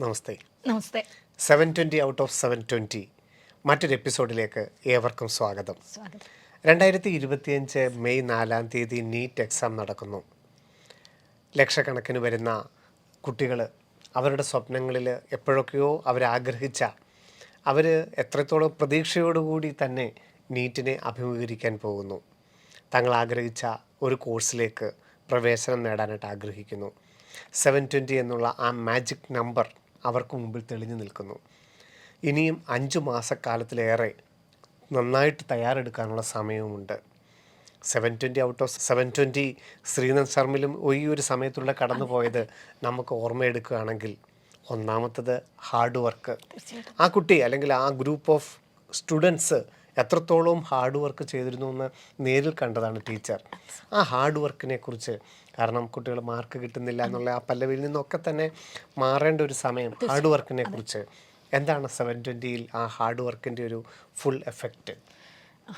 Namaste. Namaste. 720 out of 720 മറ്റൊരു എപ്പിസോഡിലേക്ക് ഏവർക്കും സ്വാഗതം. 2025 മെയ് 4 നീറ്റ് എക്സാം നടക്കുന്നു. ലക്ഷക്കണക്കിന് വരുന്ന കുട്ടികൾ അവരുടെ സ്വപ്നങ്ങളിൽ എപ്പോഴൊക്കെയോ അവരാഗ്രഹിച്ച അവർ എത്രത്തോളം പ്രതീക്ഷയോടുകൂടി തന്നെ നീറ്റിനെ അഭിമുഖീകരിക്കാൻ പോകുന്നു. തങ്ങൾ ആഗ്രഹിച്ച ഒരു കോഴ്സിലേക്ക് പ്രവേശനം നേടാനായിട്ട് ആഗ്രഹിക്കുന്നു. 720 എന്നുള്ള ആ മാജിക് നമ്പർ അവർക്ക് മുമ്പിൽ തെളിഞ്ഞു നിൽക്കുന്നു. ഇനിയും 5 മാസക്കാലത്തിലേറെ നന്നായിട്ട് തയ്യാറെടുക്കാനുള്ള സമയവുമുണ്ട്. 720 ഔട്ട് ഓഫ് 720 ശ്രീനാഥ് ശർമ്മയിലും ഈ ഒരു സമയത്തുള്ള കടന്നു പോയത് നമുക്ക് ഓർമ്മയെടുക്കുകയാണെങ്കിൽ ഒന്നാമത്തത് ഹാർഡ് വർക്ക്. ആ കുട്ടി അല്ലെങ്കിൽ ആ ഗ്രൂപ്പ് ഓഫ് സ്റ്റുഡൻസ് എത്രത്തോളം ഹാർഡ് വർക്ക് ചെയ്തിരുന്നു എന്ന് നേരിൽ കണ്ടതാണ് ടീച്ചർ. ആ ഹാർഡ് വർക്കിനെ കുറിച്ച്, കാരണം കുട്ടികൾ മാർക്ക് കിട്ടുന്നില്ല എന്നുള്ള ആ പല്ലവിയിൽ നിന്നൊക്കെ തന്നെ മാറേണ്ട ഒരു സമയം, ഹാർഡ് വർക്കിനെ കുറിച്ച് എന്താണ് 720യിൽ ആ ഹാർഡ് വർക്കിൻ്റെ ഒരു ഫുൾ എഫക്റ്റ്?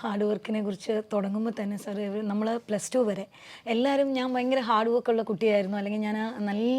ഹാർഡ് വർക്കിനെ കുറിച്ച് തുടങ്ങുമ്പോൾ തന്നെ സാർ, നമ്മൾ +2 വരെ എല്ലാവരും ഞാൻ ഭയങ്കര ഹാർഡ് വർക്കുള്ള കുട്ടിയായിരുന്നു, അല്ലെങ്കിൽ ഞാൻ നല്ല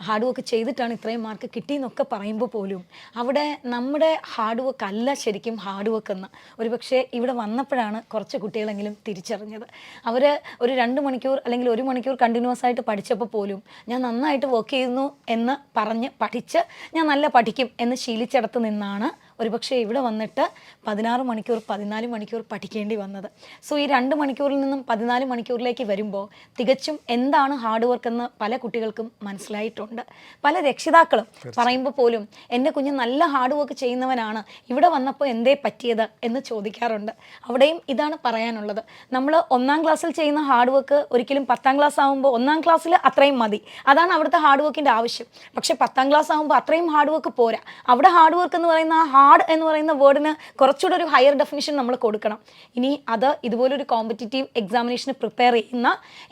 ഹാർഡ് വർക്ക് ചെയ്തിട്ടാണ് ഇത്രയും മാർക്ക് കിട്ടിയെന്നൊക്കെ പറയുമ്പോൾ പോലും അവിടെ നമ്മുടെ ഹാർഡ് വർക്ക് അല്ല ശരിക്കും ഹാർഡ് വർക്ക് എന്ന് ഒരു പക്ഷേ ഇവിടെ വന്നപ്പോഴാണ് കുറച്ച് കുട്ടികളെങ്കിലും തിരിച്ചറിഞ്ഞത്. അവർ ഒരു 2 മണിക്കൂർ അല്ലെങ്കിൽ 1 മണിക്കൂർ കണ്ടിന്യൂസ് ആയിട്ട് പഠിച്ചപ്പോൾ പോലും ഞാൻ നന്നായിട്ട് വർക്ക് ചെയ്യുന്നു എന്ന് പറഞ്ഞ് പഠിച്ച് ഞാൻ നല്ല പഠിക്കും എന്ന് ശീലിച്ചിടത്ത് നിന്നാണ് ഒരു പക്ഷേ ഇവിടെ വന്നിട്ട് 16 മണിക്കൂർ 14 മണിക്കൂർ പഠിക്കേണ്ടി വന്നത്. സോ ഈ 2 മണിക്കൂറിൽ നിന്നും 14 മണിക്കൂറിലേക്ക് വരുമ്പോൾ തികച്ചും എന്താണ് ഹാർഡ് വർക്ക് എന്ന് പല കുട്ടികൾക്കും മനസ്സിലായിട്ടുണ്ട്. പല രക്ഷിതാക്കളും പറയുമ്പോൾ പോലും എൻ്റെ കുഞ്ഞ് നല്ല ഹാർഡ് വർക്ക് ചെയ്യുന്നവനാണ്, ഇവിടെ വന്നപ്പോൾ എന്തേ പറ്റിയത് എന്ന് ചോദിക്കാറുണ്ട്. അവിടെയും ഇതാണ് പറയാനുള്ളത്. നമ്മൾ 1-ാം ക്ലാസ്സിൽ ചെയ്യുന്ന ഹാർഡ് വർക്ക് ഒരിക്കലും 10-ാം ക്ലാസ് ആകുമ്പോൾ 1-ാം ക്ലാസ്സിൽ അത്രയും മതി, അതാണ് അവിടുത്തെ ഹാർഡ് വർക്കിൻ്റെ ആവശ്യം. പക്ഷേ 10-ാം ക്ലാസ് ആകുമ്പോൾ അത്രയും ഹാർഡ് വർക്ക് പോരാ. അവിടെ ഹാർഡ് വർക്ക് എന്ന് പറയുന്ന ഹാർഡ് എന്ന് പറയുന്ന വേർഡിന് കുറച്ചുകൂടെ ഒരു ഹയർ ഡെഫിനിഷൻ നമ്മൾ കൊടുക്കണം. ഇനി അത് ഇതുപോലൊരു കോമ്പറ്റീറ്റീവ് എക്സാമിനേഷന് പ്രിപ്പയർ ചെയ്യുന്ന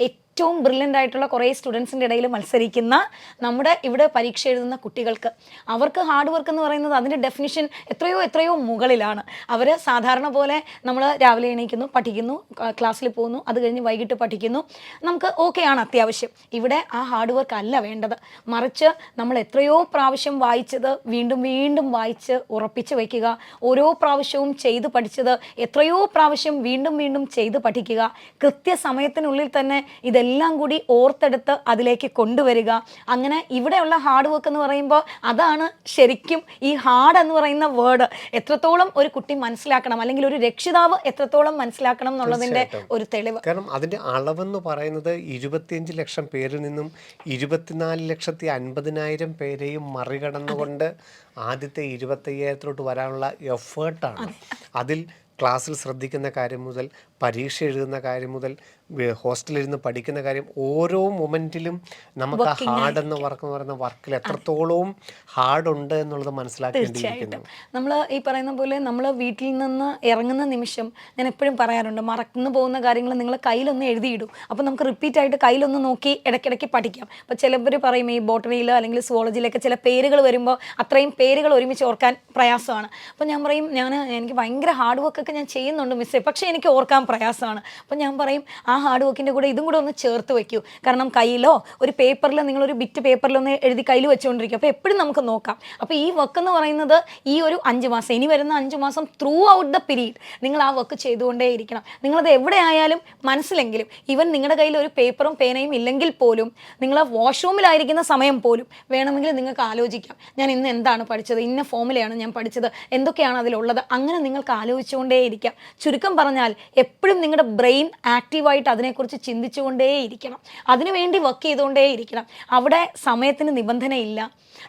ഏറ്റവും ബ്രില്യൻ്റ് ആയിട്ടുള്ള കുറേ സ്റ്റുഡൻസിൻ്റെ ഇടയിൽ മത്സരിക്കുന്ന നമ്മുടെ ഇവിടെ പരീക്ഷ എഴുതുന്ന കുട്ടികൾക്ക് അവർക്ക് ഹാർഡ് വർക്ക് എന്ന് പറയുന്നത് അതിൻ്റെ ഡെഫിനിഷൻ എത്രയോ മുകളിലാണ്. അവർ സാധാരണ പോലെ നമ്മൾ രാവിലെ എണീക്കുന്നു, പഠിക്കുന്നു, ക്ലാസ്സിൽ പോകുന്നു, അത് കഴിഞ്ഞ് വൈകിട്ട് പഠിക്കുന്നു, നമുക്ക് ഓക്കെയാണ് അത്യാവശ്യം. ഇവിടെ ആ ഹാർഡ് വർക്ക് അല്ല വേണ്ടത്. മറിച്ച് നമ്മൾ എത്രയോ പ്രാവശ്യം വായിച്ചത് വീണ്ടും വീണ്ടും വായിച്ച് ഉറപ്പിച്ച് വയ്ക്കുക, ഓരോ പ്രാവശ്യവും ചെയ്ത് പഠിച്ചത് എത്രയോ പ്രാവശ്യം വീണ്ടും വീണ്ടും ചെയ്ത് പഠിക്കുക, കൃത്യസമയത്തിനുള്ളിൽ തന്നെ ഇതെല്ലാം കൂടി ഓർത്തെടുത്ത് അതിലേക്ക് കൊണ്ടുവരിക. അങ്ങനെ ഇവിടെയുള്ള ഹാർഡ് വർക്ക് എന്ന് പറയുമ്പോൾ അതാണ് ശരിക്കും ഈ ഹാർഡ് എന്ന് പറയുന്ന വേർഡ് എത്രത്തോളം ഒരു കുട്ടി മനസ്സിലാക്കണം, അല്ലെങ്കിൽ ഒരു രക്ഷിതാവ് എത്രത്തോളം മനസ്സിലാക്കണം എന്നുള്ളതിൻ്റെ ഒരു തെളിവ്. കാരണം അതിൻ്റെ അളവെന്ന് പറയുന്നത് 25 ലക്ഷം പേരിൽ നിന്നും 24,50,000 പേരെയും മറികടന്നുകൊണ്ട് ആദ്യത്തെ 25,000 വരാനുള്ള എഫേർട്ടാണ്. അതിൽ ക്ലാസ്സിൽ ശ്രദ്ധിക്കുന്ന കാര്യം മുതൽ പരീക്ഷ എഴുതുന്ന കാര്യം മുതൽ ഹോസ്റ്റലിരുന്ന് പഠിക്കുന്ന കാര്യം, ഓരോ മൊമെൻറ്റിലും നമുക്ക് ആ ഹാർഡ് എന്ന് പറയുന്ന വർക്കിൽ എത്രത്തോളം ഹാർഡ് ഉണ്ട് എന്നുള്ളത് മനസ്സിലാക്കേണ്ടിയിരിക്കുന്നു. നമ്മൾ ഈ പറയുന്ന പോലെ നമ്മൾ വീട്ടിൽ നിന്ന് ഇറങ്ങുന്ന നിമിഷം ഞാൻ എപ്പോഴും പറയാറുണ്ട്, മറന്നു പോകുന്ന കാര്യങ്ങൾ നിങ്ങൾ കയ്യിലൊന്ന് എഴുതിയിടും. അപ്പോൾ നമുക്ക് റിപ്പീറ്റ് ആയിട്ട് കയ്യിലൊന്ന് നോക്കി ഇടയ്ക്കിടയ്ക്ക് പഠിക്കാം. അപ്പോൾ ചിലവർ പറയും ഈ ബോട്ടണിയിൽ അല്ലെങ്കിൽ സുവോളജിയിലൊക്കെ ചില പേരുകൾ വരുമ്പോൾ അത്രയും പേരുകൾ ഒരുമിച്ച് ഓർക്കാൻ പ്രയാസമാണ്. അപ്പോൾ ഞാൻ പറയും, എനിക്ക് ഭയങ്കര ഹാർഡ് വർക്കൊക്കെ ഞാൻ ചെയ്യുന്നുണ്ട് മിസ്സേ, പക്ഷേ എനിക്ക് ഓർക്കാൻ പ്രയാസമാണ്. അപ്പോൾ ഞാൻ പറയും ആ ഹാർഡ് വർക്കിൻ്റെ കൂടെ ഇതും കൂടെ ഒന്ന് ചേർത്ത് വയ്ക്കൂ. കാരണം കയ്യിലോ ഒരു പേപ്പറിൽ, നിങ്ങളൊരു ബിറ്റ് പേപ്പറിലൊന്ന് എഴുതി കയ്യിൽ വെച്ചുകൊണ്ടിരിക്കും, അപ്പോൾ എപ്പോഴും നമുക്ക് നോക്കാം. അപ്പോൾ ഈ വർക്ക് എന്ന് പറയുന്നത് ഈ ഒരു 5 മാസം, ഇനി വരുന്ന 5 മാസം ത്രൂ ഔട്ട് ദ പീരീഡ് നിങ്ങൾ ആ വർക്ക് ചെയ്തുകൊണ്ടേ ഇരിക്കണം. നിങ്ങളത് എവിടെ ആയാലും മനസ്സിലെങ്കിലും, ഈവൻ നിങ്ങളുടെ കയ്യിൽ ഒരു പേപ്പറും പേനയും ഇല്ലെങ്കിൽ പോലും നിങ്ങൾ വാഷ്റൂമിലായിരിക്കുന്ന സമയം പോലും വേണമെങ്കിൽ നിങ്ങൾക്ക് ആലോചിക്കാം, ഞാൻ ഇന്ന് എന്താണ് പഠിച്ചത്, ഇന്ന ഫോമിലാണ് ഞാൻ പഠിച്ചത്, എന്തൊക്കെയാണ് അതിലുള്ളത്, അങ്ങനെ നിങ്ങൾക്ക് ആലോചിച്ചുകൊണ്ടേ ഇരിക്കാം. ചുരുക്കം പറഞ്ഞാൽ എപ്പോഴും നിങ്ങളുടെ ബ്രെയിൻ ആക്റ്റീവായിട്ട് അതിനെക്കുറിച്ച് ചിന്തിച്ചുകൊണ്ടേയിരിക്കണം, അതിനുവേണ്ടി വർക്ക് ചെയ്തുകൊണ്ടേയിരിക്കണം. അവിടെ സമയത്തിന് നിബന്ധനയില്ല,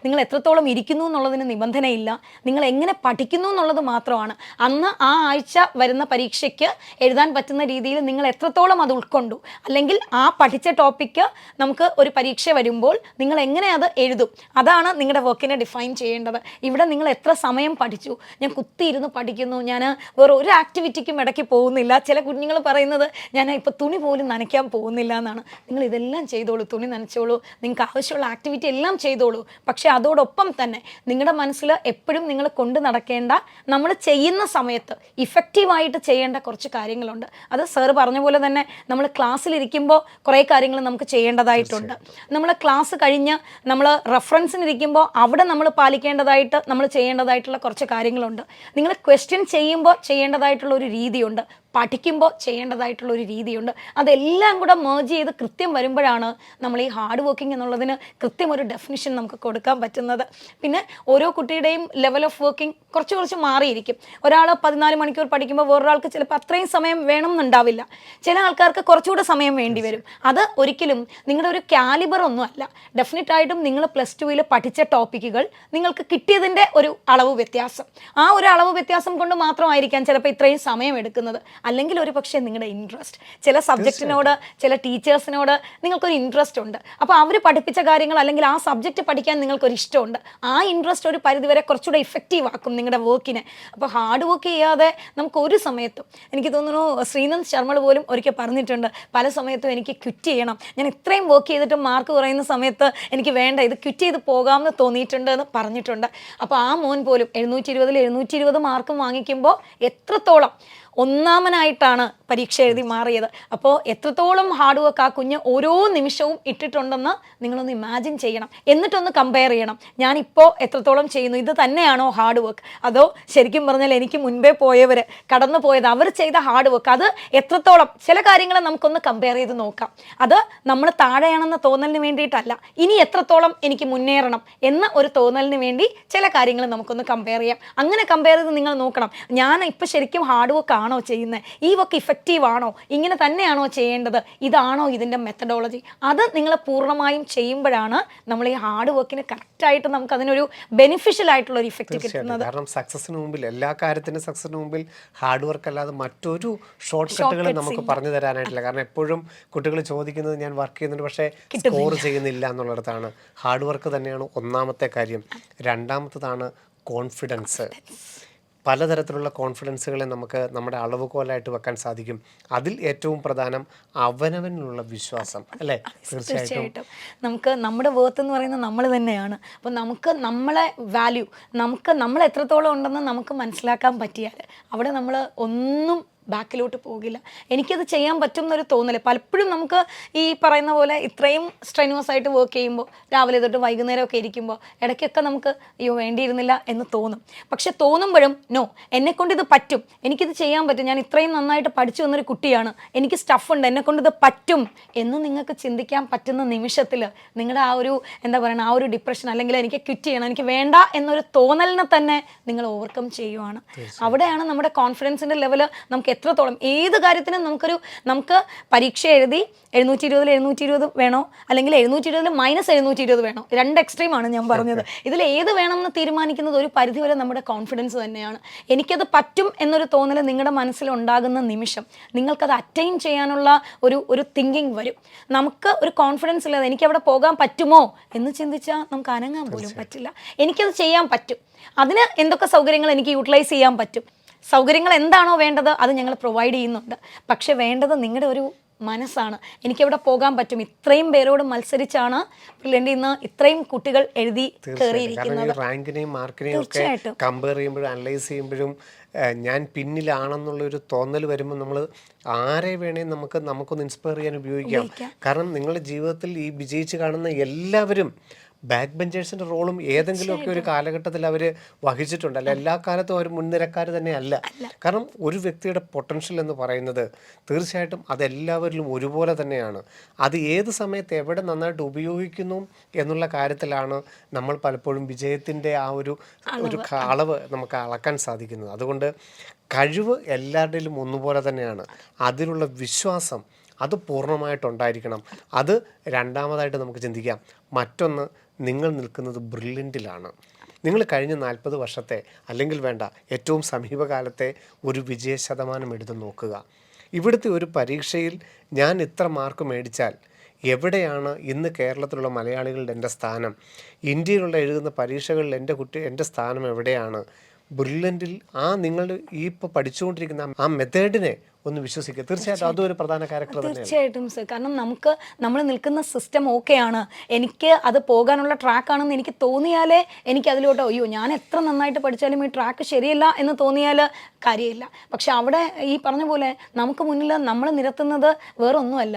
നിങ്ങൾ എത്രത്തോളം ഇരിക്കുന്നു എന്നുള്ളതിന് നിബന്ധനയില്ല, നിങ്ങൾ എങ്ങനെ പഠിക്കുന്നു എന്നുള്ളത് മാത്രമാണ്. അന്ന് ആ ആഴ്ച വരുന്ന പരീക്ഷയ്ക്ക് എഴുതാൻ പറ്റുന്ന രീതിയിൽ നിങ്ങൾ എത്രത്തോളം അത് ഉൾക്കൊണ്ടു, അല്ലെങ്കിൽ ആ പഠിച്ച ടോപ്പിക്ക് നമുക്ക് ഒരു പരീക്ഷ വരുമ്പോൾ നിങ്ങൾ എങ്ങനെ അത് എഴുതും, അതാണ് നിങ്ങളുടെ വർക്കിനെ ഡിഫൈൻ ചെയ്യേണ്ടത്. ഇവിടെ നിങ്ങൾ എത്ര സമയം പഠിച്ചു, ഞാൻ കുത്തിയിരുന്ന് പഠിക്കുന്നു, ഞാൻ വേറെ ഒരു ആക്ടിവിറ്റിക്കും ഇടയ്ക്ക് പോകുന്നില്ല. ചില കുഞ്ഞുങ്ങൾ പറയുന്നത് ഞാൻ ഇപ്പോൾ തുണി പോലും നനയ്ക്കാൻ പോകുന്നില്ല എന്നാണ്. നിങ്ങൾ ഇതെല്ലാം ചെയ്തോളൂ, തുണി നനച്ചോളൂ, നിങ്ങൾക്ക് ആവശ്യമുള്ള ആക്ടിവിറ്റി എല്ലാം ചെയ്തോളൂ. പക്ഷേ അതോടൊപ്പം തന്നെ നിങ്ങളുടെ മനസ്സിൽ എപ്പോഴും നിങ്ങൾ കൊണ്ട് നടക്കേണ്ട, നമ്മൾ ചെയ്യുന്ന സമയത്ത് ഇഫക്റ്റീവായിട്ട് ചെയ്യേണ്ട കുറച്ച് കാര്യങ്ങളുണ്ട്. അത് സാറ് പറഞ്ഞ പോലെ തന്നെ നമ്മൾ ക്ലാസ്സിലിരിക്കുമ്പോൾ കുറേ കാര്യങ്ങൾ നമുക്ക് ചെയ്യേണ്ടതായിട്ടുണ്ട്. നമ്മൾ ക്ലാസ് കഴിഞ്ഞ് നമ്മൾ റെഫറൻസിനിരിക്കുമ്പോൾ അവിടെ നമ്മൾ പാലിക്കേണ്ടതായിട്ട് നമ്മൾ ചെയ്യേണ്ടതായിട്ടുള്ള കുറച്ച് കാര്യങ്ങളുണ്ട്. നിങ്ങൾ ക്വസ്റ്റ്യൻ ചെയ്യുമ്പോൾ ചെയ്യേണ്ടതായിട്ടുള്ള ഒരു രീതിയുണ്ട്, പഠിക്കുമ്പോൾ ചെയ്യേണ്ടതായിട്ടുള്ള ഒരു രീതിയുണ്ട്. അതെല്ലാം കൂടെ മേർജ് ചെയ്ത് കൃത്യം വരുമ്പോഴാണ് നമ്മൾ ഈ ഹാർഡ് വർക്കിംഗ് എന്നുള്ളതിന് കൃത്യം ഒരു ഡെഫിനിഷൻ നമുക്ക് കൊടുക്കാൻ പറ്റുന്നത്. പിന്നെ ഓരോ കുട്ടിയുടെയും ലെവൽ ഓഫ് വർക്കിംഗ് കുറച്ച് മാറിയിരിക്കും. ഒരാൾ 14 മണിക്കൂർ പഠിക്കുമ്പോൾ വേറൊരാൾക്ക് ചിലപ്പോൾ അത്രയും സമയം വേണം എന്നുണ്ടാവില്ല. ചില ആൾക്കാർക്ക് കുറച്ചുകൂടെ സമയം വേണ്ടി വരും. അത് ഒരിക്കലും നിങ്ങളുടെ ഒരു കാലിബർ ഒന്നും അല്ല. ഡെഫിനറ്റായിട്ടും നിങ്ങൾ +2 പഠിച്ച ടോപ്പിക്കുകൾ നിങ്ങൾക്ക് കിട്ടിയതിൻ്റെ ഒരു അളവ് വ്യത്യാസം, ആ ഒരു അളവ് വ്യത്യാസം കൊണ്ട് മാത്രമായിരിക്കാം ചിലപ്പോൾ ഇത്രയും സമയം എടുക്കുന്നത്. അല്ലെങ്കിൽ ഒരു പക്ഷേ നിങ്ങളുടെ ഇൻട്രസ്റ്റ്, ചില സബ്ജക്റ്റിനോട് ചില ടീച്ചേഴ്സിനോട് നിങ്ങൾക്കൊരു ഇൻട്രസ്റ്റ് ഉണ്ട്. അപ്പോൾ അവർ പഠിപ്പിച്ച കാര്യങ്ങൾ അല്ലെങ്കിൽ ആ സബ്ജക്റ്റ് പഠിക്കാൻ നിങ്ങൾക്കൊരു ഇഷ്ടമുണ്ട്. ആ ഇൻട്രസ്റ്റ് ഒരു പരിധിവരെ കുറച്ചുകൂടെ ഇഫക്റ്റീവ് ആക്കും നിങ്ങളുടെ വർക്കിനെ. അപ്പോൾ ഹാർഡ് വർക്ക് ചെയ്യാതെ നമുക്ക് ഒരു സമയത്തും, എനിക്ക് തോന്നുന്നു ശ്രീനന്ദ് ശർമ്മ പോലും ഒരിക്കൽ പറഞ്ഞിട്ടുണ്ട്, പല സമയത്തും എനിക്ക് ക്വിറ്റ് ചെയ്യണം, ഞാൻ ഇത്രയും വർക്ക് ചെയ്തിട്ട് മാർക്ക് കുറയുന്ന സമയത്ത് എനിക്ക് വേണ്ട, ഇത് ക്വിറ്റ് ചെയ്ത് പോകാമെന്ന് തോന്നിയിട്ടുണ്ട് എന്ന് പറഞ്ഞിട്ടുണ്ട്. അപ്പോൾ ആ മോൻ പോലും 720 720 മാർക്കും വാങ്ങിക്കുമ്പോൾ എത്രത്തോളം ഒന്നാമനായിട്ടാണ് പരീക്ഷ എഴുതി മാറിയത്. അപ്പോൾ എത്രത്തോളം ഹാർഡ് വർക്ക് ആ കുഞ്ഞ് ഓരോ നിമിഷവും ഇട്ടിട്ടുണ്ടെന്ന് നിങ്ങളൊന്ന് ഇമാജിൻ ചെയ്യണം. എന്നിട്ടൊന്ന് കമ്പയർ ചെയ്യണം, ഞാനിപ്പോൾ എത്രത്തോളം ചെയ്യുന്നു, ഇത് തന്നെയാണോ ഹാർഡ് വർക്ക്, അതോ ശരിക്കും പറഞ്ഞാൽ എനിക്ക് മുൻപേ പോയവർ കടന്നു പോയത് അവർ ചെയ്ത ഹാർഡ് വർക്ക് അത് എത്രത്തോളം. ചില കാര്യങ്ങൾ നമുക്കൊന്ന് കമ്പയർ ചെയ്ത് നോക്കാം. അത് നമ്മൾ താഴെയാണെന്ന തോന്നലിന് വേണ്ടിയിട്ടല്ല, ഇനി എത്രത്തോളം എനിക്ക് മുന്നേറണം എന്ന ഒരു തോന്നലിന് വേണ്ടി ചില കാര്യങ്ങൾ നമുക്കൊന്ന് കമ്പയർ ചെയ്യാം. അങ്ങനെ കമ്പയർ ചെയ്ത് നിങ്ങൾ നോക്കണം, ഞാൻ ഇപ്പോൾ ശരിക്കും ഹാർഡ് വർക്ക് ആണോ ചെയ്യുന്നത്, ഈ വർക്ക് ഇഫക്റ്റീവ് ആണോ, ഇങ്ങനെ തന്നെയാണോ ചെയ്യേണ്ടത്, ഇതാണോ ഇതിൻ്റെ മെത്തഡോളജി. അത് നിങ്ങൾ പൂർണ്ണമായും ചെയ്യുമ്പോഴാണ് നമ്മൾ ഈ ഹാർഡ് വർക്കിന് കറക്റ്റായിട്ട് നമുക്ക് അതിനൊരു ബെനിഫിഷ്യൽ ആയിട്ടുള്ള ഒരു ഇഫക്റ്റ് കിട്ടുന്നത്. കാരണം സക്സസിന് മുമ്പിൽ, എല്ലാ കാര്യത്തിനും സക്സസിന് മുമ്പിൽ ഹാർഡ് വർക്ക് അല്ലാതെ മറ്റൊരു ഷോർട്ട് കട്ടുകൾ നമുക്ക് പറഞ്ഞു തരാനായിട്ടില്ല. കാരണം എപ്പോഴും കുട്ടികൾ ചോദിക്കുന്നത് ഞാൻ വർക്ക് ചെയ്യുന്നുണ്ട് പക്ഷേ സ്കോർ ചെയ്യുന്നില്ല എന്നുള്ളിടത്താണ്. ഹാർഡ് വർക്ക് തന്നെയാണ് ഒന്നാമത്തെ കാര്യം. രണ്ടാമത്തതാണ് കോൺഫിഡൻസ്. പലതരത്തിലുള്ള കോൺഫിഡൻസുകളെ നമുക്ക് നമ്മുടെ അളവുകോലായിട്ട് വെക്കാൻ സാധിക്കും. അതിൽ ഏറ്റവും പ്രധാനം അവനവനിലുള്ള വിശ്വാസം, അല്ലേ? തീർച്ചയായിട്ടും നമുക്ക് നമ്മുടെ വർത്ത് എന്ന് പറയുന്നത് നമ്മൾ തന്നെയാണ്. അപ്പോൾ നമുക്ക് നമ്മളെ വാല്യൂ, നമ്മൾ എത്രത്തോളം ഉണ്ടെന്ന് നമുക്ക് മനസ്സിലാക്കാൻ പറ്റിയാൽ അവിടെ നമ്മൾ ഒന്നും ബാക്കിലോട്ട് പോകില്ല. എനിക്കത് ചെയ്യാൻ പറ്റും എന്നൊരു തോന്നൽ പലപ്പോഴും നമുക്ക് ഈ പറയുന്ന പോലെ ഇത്രയും സ്ട്രെനുവസ് ആയിട്ട് വർക്ക് ചെയ്യുമ്പോൾ രാവിലെ തൊട്ട് വൈകുന്നേരമൊക്കെ ഇരിക്കുമ്പോൾ ഇടയ്ക്കൊക്കെ നമുക്ക് അയ്യോ വേണ്ടിയിരുന്നില്ല എന്ന് തോന്നും. പക്ഷെ തോന്നുമ്പോഴും നോ, എന്നെക്കൊണ്ട് ഇത് പറ്റും, എനിക്കിത് ചെയ്യാൻ പറ്റും, ഞാൻ ഇത്രയും നന്നായിട്ട് പഠിച്ചു വന്നൊരു കുട്ടിയാണ്, എനിക്ക് സ്റ്റഫുണ്ട്, എന്നെക്കൊണ്ട് ഇത് പറ്റും എന്ന് നിങ്ങൾക്ക് ചിന്തിക്കാൻ പറ്റുന്ന നിമിഷത്തിൽ നിങ്ങളുടെ ആ ഒരു എന്താ പറയുക, ആ ഒരു ഡിപ്രഷൻ അല്ലെങ്കിൽ എനിക്ക് ക്വിറ്റ് ചെയ്യണം, എനിക്ക് വേണ്ട എന്നൊരു തോന്നലിനെ തന്നെ നിങ്ങൾ ഓവർകം ചെയ്യുവാണ്. അവിടെയാണ് നമ്മുടെ കോൺഫിഡൻസിൻ്റെ ലെവൽ നമുക്ക് എത്രത്തോളം ഏത് കാര്യത്തിനും നമുക്ക് പരീക്ഷ എഴുതി 720 വേണോ അല്ലെങ്കിൽ 720 -720 വേണോ, 2 എക്സ്ട്രീമാണ് ഞാൻ പറഞ്ഞത്. ഇതിൽ ഏത് വേണമെന്ന് തീരുമാനിക്കുന്നത് ഒരു പരിധിവരെ നമ്മുടെ കോൺഫിഡൻസ് തന്നെയാണ്. എനിക്കത് പറ്റും എന്നൊരു തോന്നൽ നിങ്ങളുടെ മനസ്സിൽ ഉണ്ടാകുന്ന നിമിഷം നിങ്ങൾക്കത് അറ്റൈൻ ചെയ്യാനുള്ള ഒരു തിങ്കിങ് വരും. നമുക്ക് ഒരു കോൺഫിഡൻസ് ഇല്ലാതെ എനിക്കവിടെ പോകാൻ പറ്റുമോ എന്ന് ചിന്തിച്ചാൽ നമുക്ക് അനങ്ങാൻ പോലും പറ്റില്ല. എനിക്കത് ചെയ്യാൻ പറ്റും, അതിന് എന്തൊക്കെ സൗകര്യങ്ങൾ എനിക്ക് യൂട്ടിലൈസ് ചെയ്യാൻ പറ്റും, സൗകര്യങ്ങൾ എന്താണോ വേണ്ടത് അത് ഞങ്ങൾ പ്രൊവൈഡ് ചെയ്യുന്നുണ്ട്. പക്ഷെ വേണ്ടത് നിങ്ങളുടെ ഒരു മനസ്സാണ്. എനിക്കവിടെ പോകാൻ പറ്റും. ഇത്രയും പേരോട് മത്സരിച്ചാണ് ബ്രില്യൻ്റിൽ നിന്ന് ഇത്രയും കുട്ടികൾ എഴുതി കയറിയിരിക്കുന്നത്. റാങ്കിനെയും മാർക്കിനെയും ഒക്കെ കമ്പയർ ചെയ്യുമ്പോഴും അനലൈസ് ചെയ്യുമ്പോഴും ഞാൻ പിന്നിലാണെന്നുള്ളൊരു തോന്നൽ വരുമ്പോൾ നമ്മൾ ആരെ വേണേൽ നമുക്കൊന്ന് ഇൻസ്പയർ ചെയ്യാൻ ഉപയോഗിക്കാം. കാരണം നിങ്ങളുടെ ജീവിതത്തിൽ ഈ വിജയിച്ച് കാണുന്ന എല്ലാവരും ബാക്ക് ബെഞ്ചേഴ്സിൻ്റെ റോളും ഏതെങ്കിലുമൊക്കെ ഒരു കാലഘട്ടത്തിൽ അവർ വഹിച്ചിട്ടുണ്ട്. അല്ല, എല്ലാ കാലത്തും അവർ മുൻനിരക്കാർ തന്നെ അല്ല. കാരണം ഒരു വ്യക്തിയുടെ പൊട്ടൻഷ്യൽ എന്ന് പറയുന്നത് തീർച്ചയായിട്ടും അതെല്ലാവരിലും ഒരുപോലെ തന്നെയാണ്. അത് ഏത് സമയത്ത് എവിടെ നന്നായിട്ട് ഉപയോഗിക്കുന്നു എന്നുള്ള കാര്യത്തിലാണ് നമ്മൾ പലപ്പോഴും വിജയത്തിൻ്റെ ആ ഒരു അളവ് നമുക്ക് അളക്കാൻ സാധിക്കുന്നത്. അതുകൊണ്ട് കഴിവ് എല്ലാവരുടെയും ഒന്നുപോലെ തന്നെയാണ്. അതിലുള്ള വിശ്വാസം അത് പൂർണ്ണമായിട്ടുണ്ടായിരിക്കണം. അത് രണ്ടാമതായിട്ട് നമുക്ക് ചിന്തിക്കാം. മറ്റൊന്ന്, നിങ്ങൾ നിൽക്കുന്നത് ബ്രില്യൻറ്റിലാണ്. നിങ്ങൾ കഴിഞ്ഞ 40 വർഷത്തെ അല്ലെങ്കിൽ വേണ്ട ഏറ്റവും സമീപകാലത്തെ ഒരു വിജയ ശതമാനം എടുത്ത് നോക്കുക. ഇവിടുത്തെ ഒരു പരീക്ഷയിൽ ഞാൻ ഇത്ര മാർക്ക് മേടിച്ചാൽ എവിടെയാണ് ഇന്ന് കേരളത്തിലുള്ള മലയാളികളുടെ എൻ്റെ സ്ഥാനം? ഇന്ത്യയിലുള്ള എഴുതുന്ന പരീക്ഷകളിൽ എൻ്റെ സ്ഥാനം എവിടെയാണ്? ബ്രില്യൻറ്റിൽ നിങ്ങൾ ഈ ഇപ്പോൾ പഠിച്ചുകൊണ്ടിരിക്കുന്ന ആ മെത്തേഡിനെ ഒന്ന് വിശ്വസിക്കുക. തീർച്ചയായിട്ടും അതും ഒരു പ്രധാന ക്യാരക്ടർ തന്നെയാണ്. തീർച്ചയായിട്ടും സർ. കാരണം നമ്മൾ നിൽക്കുന്ന സിസ്റ്റം ഓക്കെയാണ്, എനിക്ക് അത് പോകാനുള്ള ട്രാക്കാണെന്ന് എനിക്ക് തോന്നിയാലേ എനിക്ക് അതിലോട്ട് അയ്യോ ഞാൻ എത്ര നന്നായിട്ട് പഠിച്ചാലും ഈ ട്രാക്ക് ശരിയല്ല എന്ന് തോന്നിയാൽ കാര്യമില്ല. പക്ഷെ അവിടെ ഈ പറഞ്ഞ പോലെ നമുക്ക് മുന്നിൽ നമ്മൾ നിരത്തുന്നത് വേറൊന്നുമല്ല,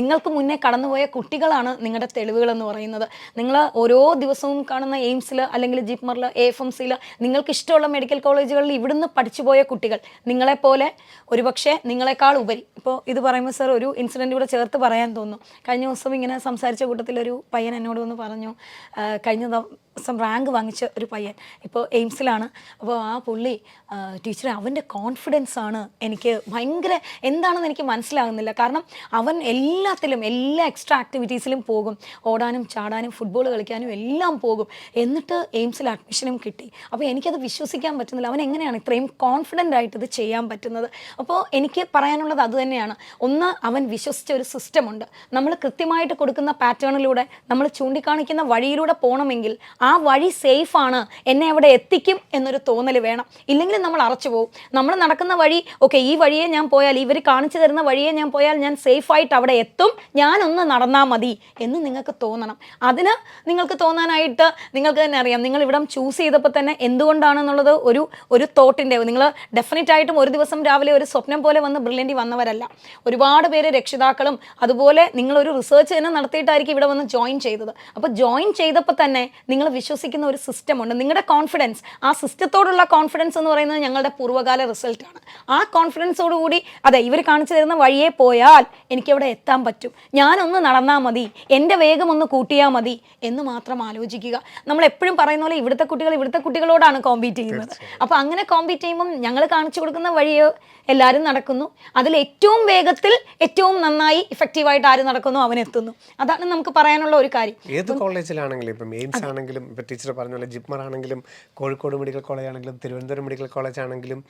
നിങ്ങൾക്ക് മുന്നേ കടന്നുപോയ കുട്ടികളാണ് നിങ്ങളുടെ തെളിവുകൾ എന്ന് പറയുന്നത്. നിങ്ങൾ ഓരോ ദിവസവും കാണുന്ന എയിംസിൽ അല്ലെങ്കിൽ ജിപ്മറിൽ AFMCയിൽ നിങ്ങൾക്ക് ഇഷ്ടമുള്ള മെഡിക്കൽ കോളേജുകളിൽ ഇവിടുന്ന് പഠിച്ചുപോയ കുട്ടികൾ നിങ്ങളെപ്പോലെ ഒരുപക്ഷെ നിങ്ങളെക്കാൾ ഉപരി. ഇപ്പോൾ ഇത് പറയുമ്പോൾ സർ ഒരു ഇൻസിഡൻറ്റ് കൂടെ ചേർത്ത് പറയാൻ തോന്നുന്നു. കഴിഞ്ഞ ദിവസം ഇങ്ങനെ സംസാരിച്ച കൂട്ടത്തിലൊരു പയ്യൻ എന്നോട് വന്ന് പറഞ്ഞു, കഴിഞ്ഞ ദിവസം റാങ്ക് വാങ്ങിച്ച ഒരു പയ്യൻ ഇപ്പോൾ എയിംസിലാണ്. അപ്പോൾ ആ പുള്ളി ടീച്ചറെ അവൻ്റെ കോൺഫിഡൻസ് ആണ് എനിക്ക് ഭയങ്കര എന്താണെന്ന് എനിക്ക് മനസ്സിലാകുന്നില്ല. കാരണം അവൻ എല്ലാത്തിലും എല്ലാ എക്സ്ട്രാ ആക്ടിവിറ്റീസിലും പോകും, ഓടാനും ചാടാനും ഫുട്ബോൾ കളിക്കാനും എല്ലാം പോകും, എന്നിട്ട് എയിംസിൽ അഡ്മിഷനും കിട്ടി. അപ്പോൾ എനിക്കത് വിശ്വസിക്കാൻ പറ്റുന്നില്ല, അവൻ എങ്ങനെയാണ് ഇത്രയും കോൺഫിഡൻ്റ് ആയിട്ട് ഇത് ചെയ്യാൻ പറ്റുന്നത്. അപ്പോൾ എനിക്ക് പറയാനുള്ളത് അത് തന്നെയാണ്. ഒന്ന്, അവൻ വിശ്വസിച്ച ഒരു സിസ്റ്റമുണ്ട്. നമ്മൾ കൃത്യമായിട്ട് കൊടുക്കുന്ന പാറ്റേണിലൂടെ നമ്മൾ ചൂണ്ടിക്കാണിക്കുന്ന വഴിയിലൂടെ പോകണമെങ്കിൽ ആ വഴി സേഫാണ്, എന്നെ അവിടെ എത്തിക്കും എന്നൊരു തോന്നൽ വേണം. ഇല്ലെങ്കിൽ നമ്മൾ അറച്ചു പോകും. നമ്മൾ നടക്കുന്ന വഴി ഓക്കെ, ഈ വഴിയെ ഞാൻ പോയാൽ, ഇവർ കാണിച്ചു തരുന്ന വഴിയെ ഞാൻ പോയാൽ ഞാൻ സേഫായിട്ട് അവിടെ എത്തും, ഞാനൊന്ന് നടന്നാൽ മതി എന്ന് നിങ്ങൾക്ക് തോന്നണം. അതിന് നിങ്ങൾക്ക് തോന്നാനായിട്ട് നിങ്ങൾക്ക് തന്നെ അറിയാം. നിങ്ങൾ ഇവിടെ ചൂസ് ചെയ്തപ്പോൾ തന്നെ എന്തുകൊണ്ടാണെന്നുള്ളത് ഒരു തോട്ടിൻ്റെ, നിങ്ങൾ ഡെഫിനറ്റ് ആയിട്ടും ഒരു ദിവസം രാവിലെ ഒരു സ്വപ്നം പോലെ വന്ന് ബ്രില്യൻ്റ് വന്നവരല്ല. ഒരുപാട് പേര് രക്ഷിതാക്കളും അതുപോലെ നിങ്ങളൊരു റിസർച്ച് തന്നെ നടത്തിയിട്ടായിരിക്കും ഇവിടെ വന്ന് ജോയിൻ ചെയ്തത്. അപ്പോൾ ജോയിൻ ചെയ്തപ്പോൾ തന്നെ നിങ്ങൾ വിശ്വസിക്കുന്ന ഒരു സിസ്റ്റം ഉണ്ട്. നിങ്ങളുടെ കോൺഫിഡൻസ്, ആ സിസ്റ്റത്തോടുള്ള കോൺഫിഡൻസ് എന്ന് പറയുന്നത് ഞങ്ങളുടെ പൂർവ്വകാല റിസൾട്ടാണ്. ആ കോൺഫിഡൻസോടുകൂടി അതെ ഇവർ കാണിച്ചു തരുന്ന വഴിയെ പോയാൽ എനിക്കവിടെ എത്താൻ പറ്റും, ഞാനൊന്ന് നടന്നാൽ മതി, എൻ്റെ വേഗം ഒന്ന് കൂട്ടിയാൽ മതി എന്ന് മാത്രം ആലോചിക്കുക. നമ്മൾ എപ്പോഴും പറയുന്ന പോലെ ഇവിടുത്തെ കുട്ടികളോടാണ് കോമ്പീറ്റ് ചെയ്യുന്നത്. അപ്പോൾ അങ്ങനെ കോമ്പീറ്റ് ചെയ്യുമ്പം ഞങ്ങൾ കാണിച്ചു കൊടുക്കുന്ന വഴിയോ എല്ലാവരും നടക്കുന്നു, അതിൽ ഏറ്റവും വേഗത്തിൽ ഏറ്റവും നന്നായി ഇഫക്റ്റീവായിട്ട് ആര് നടക്കുന്നു അവനെത്തുന്നു. അതാണ് നമുക്ക് പറയാനുള്ള ഒരു കാര്യം. ഏത് കോളേജിലാണെങ്കിലും, ഇപ്പം എയിംസ് ആണെങ്കിലും, ഇപ്പം ടീച്ചർ പറഞ്ഞ പോലെ ജിപ്മർ ആണെങ്കിലും, കോഴിക്കോട് മെഡിക്കൽ കോളേജ് ആണെങ്കിലും, തിരുവനന്തപുരം മെഡിക്കൽ കോളേജ് ആണെങ്കിലും,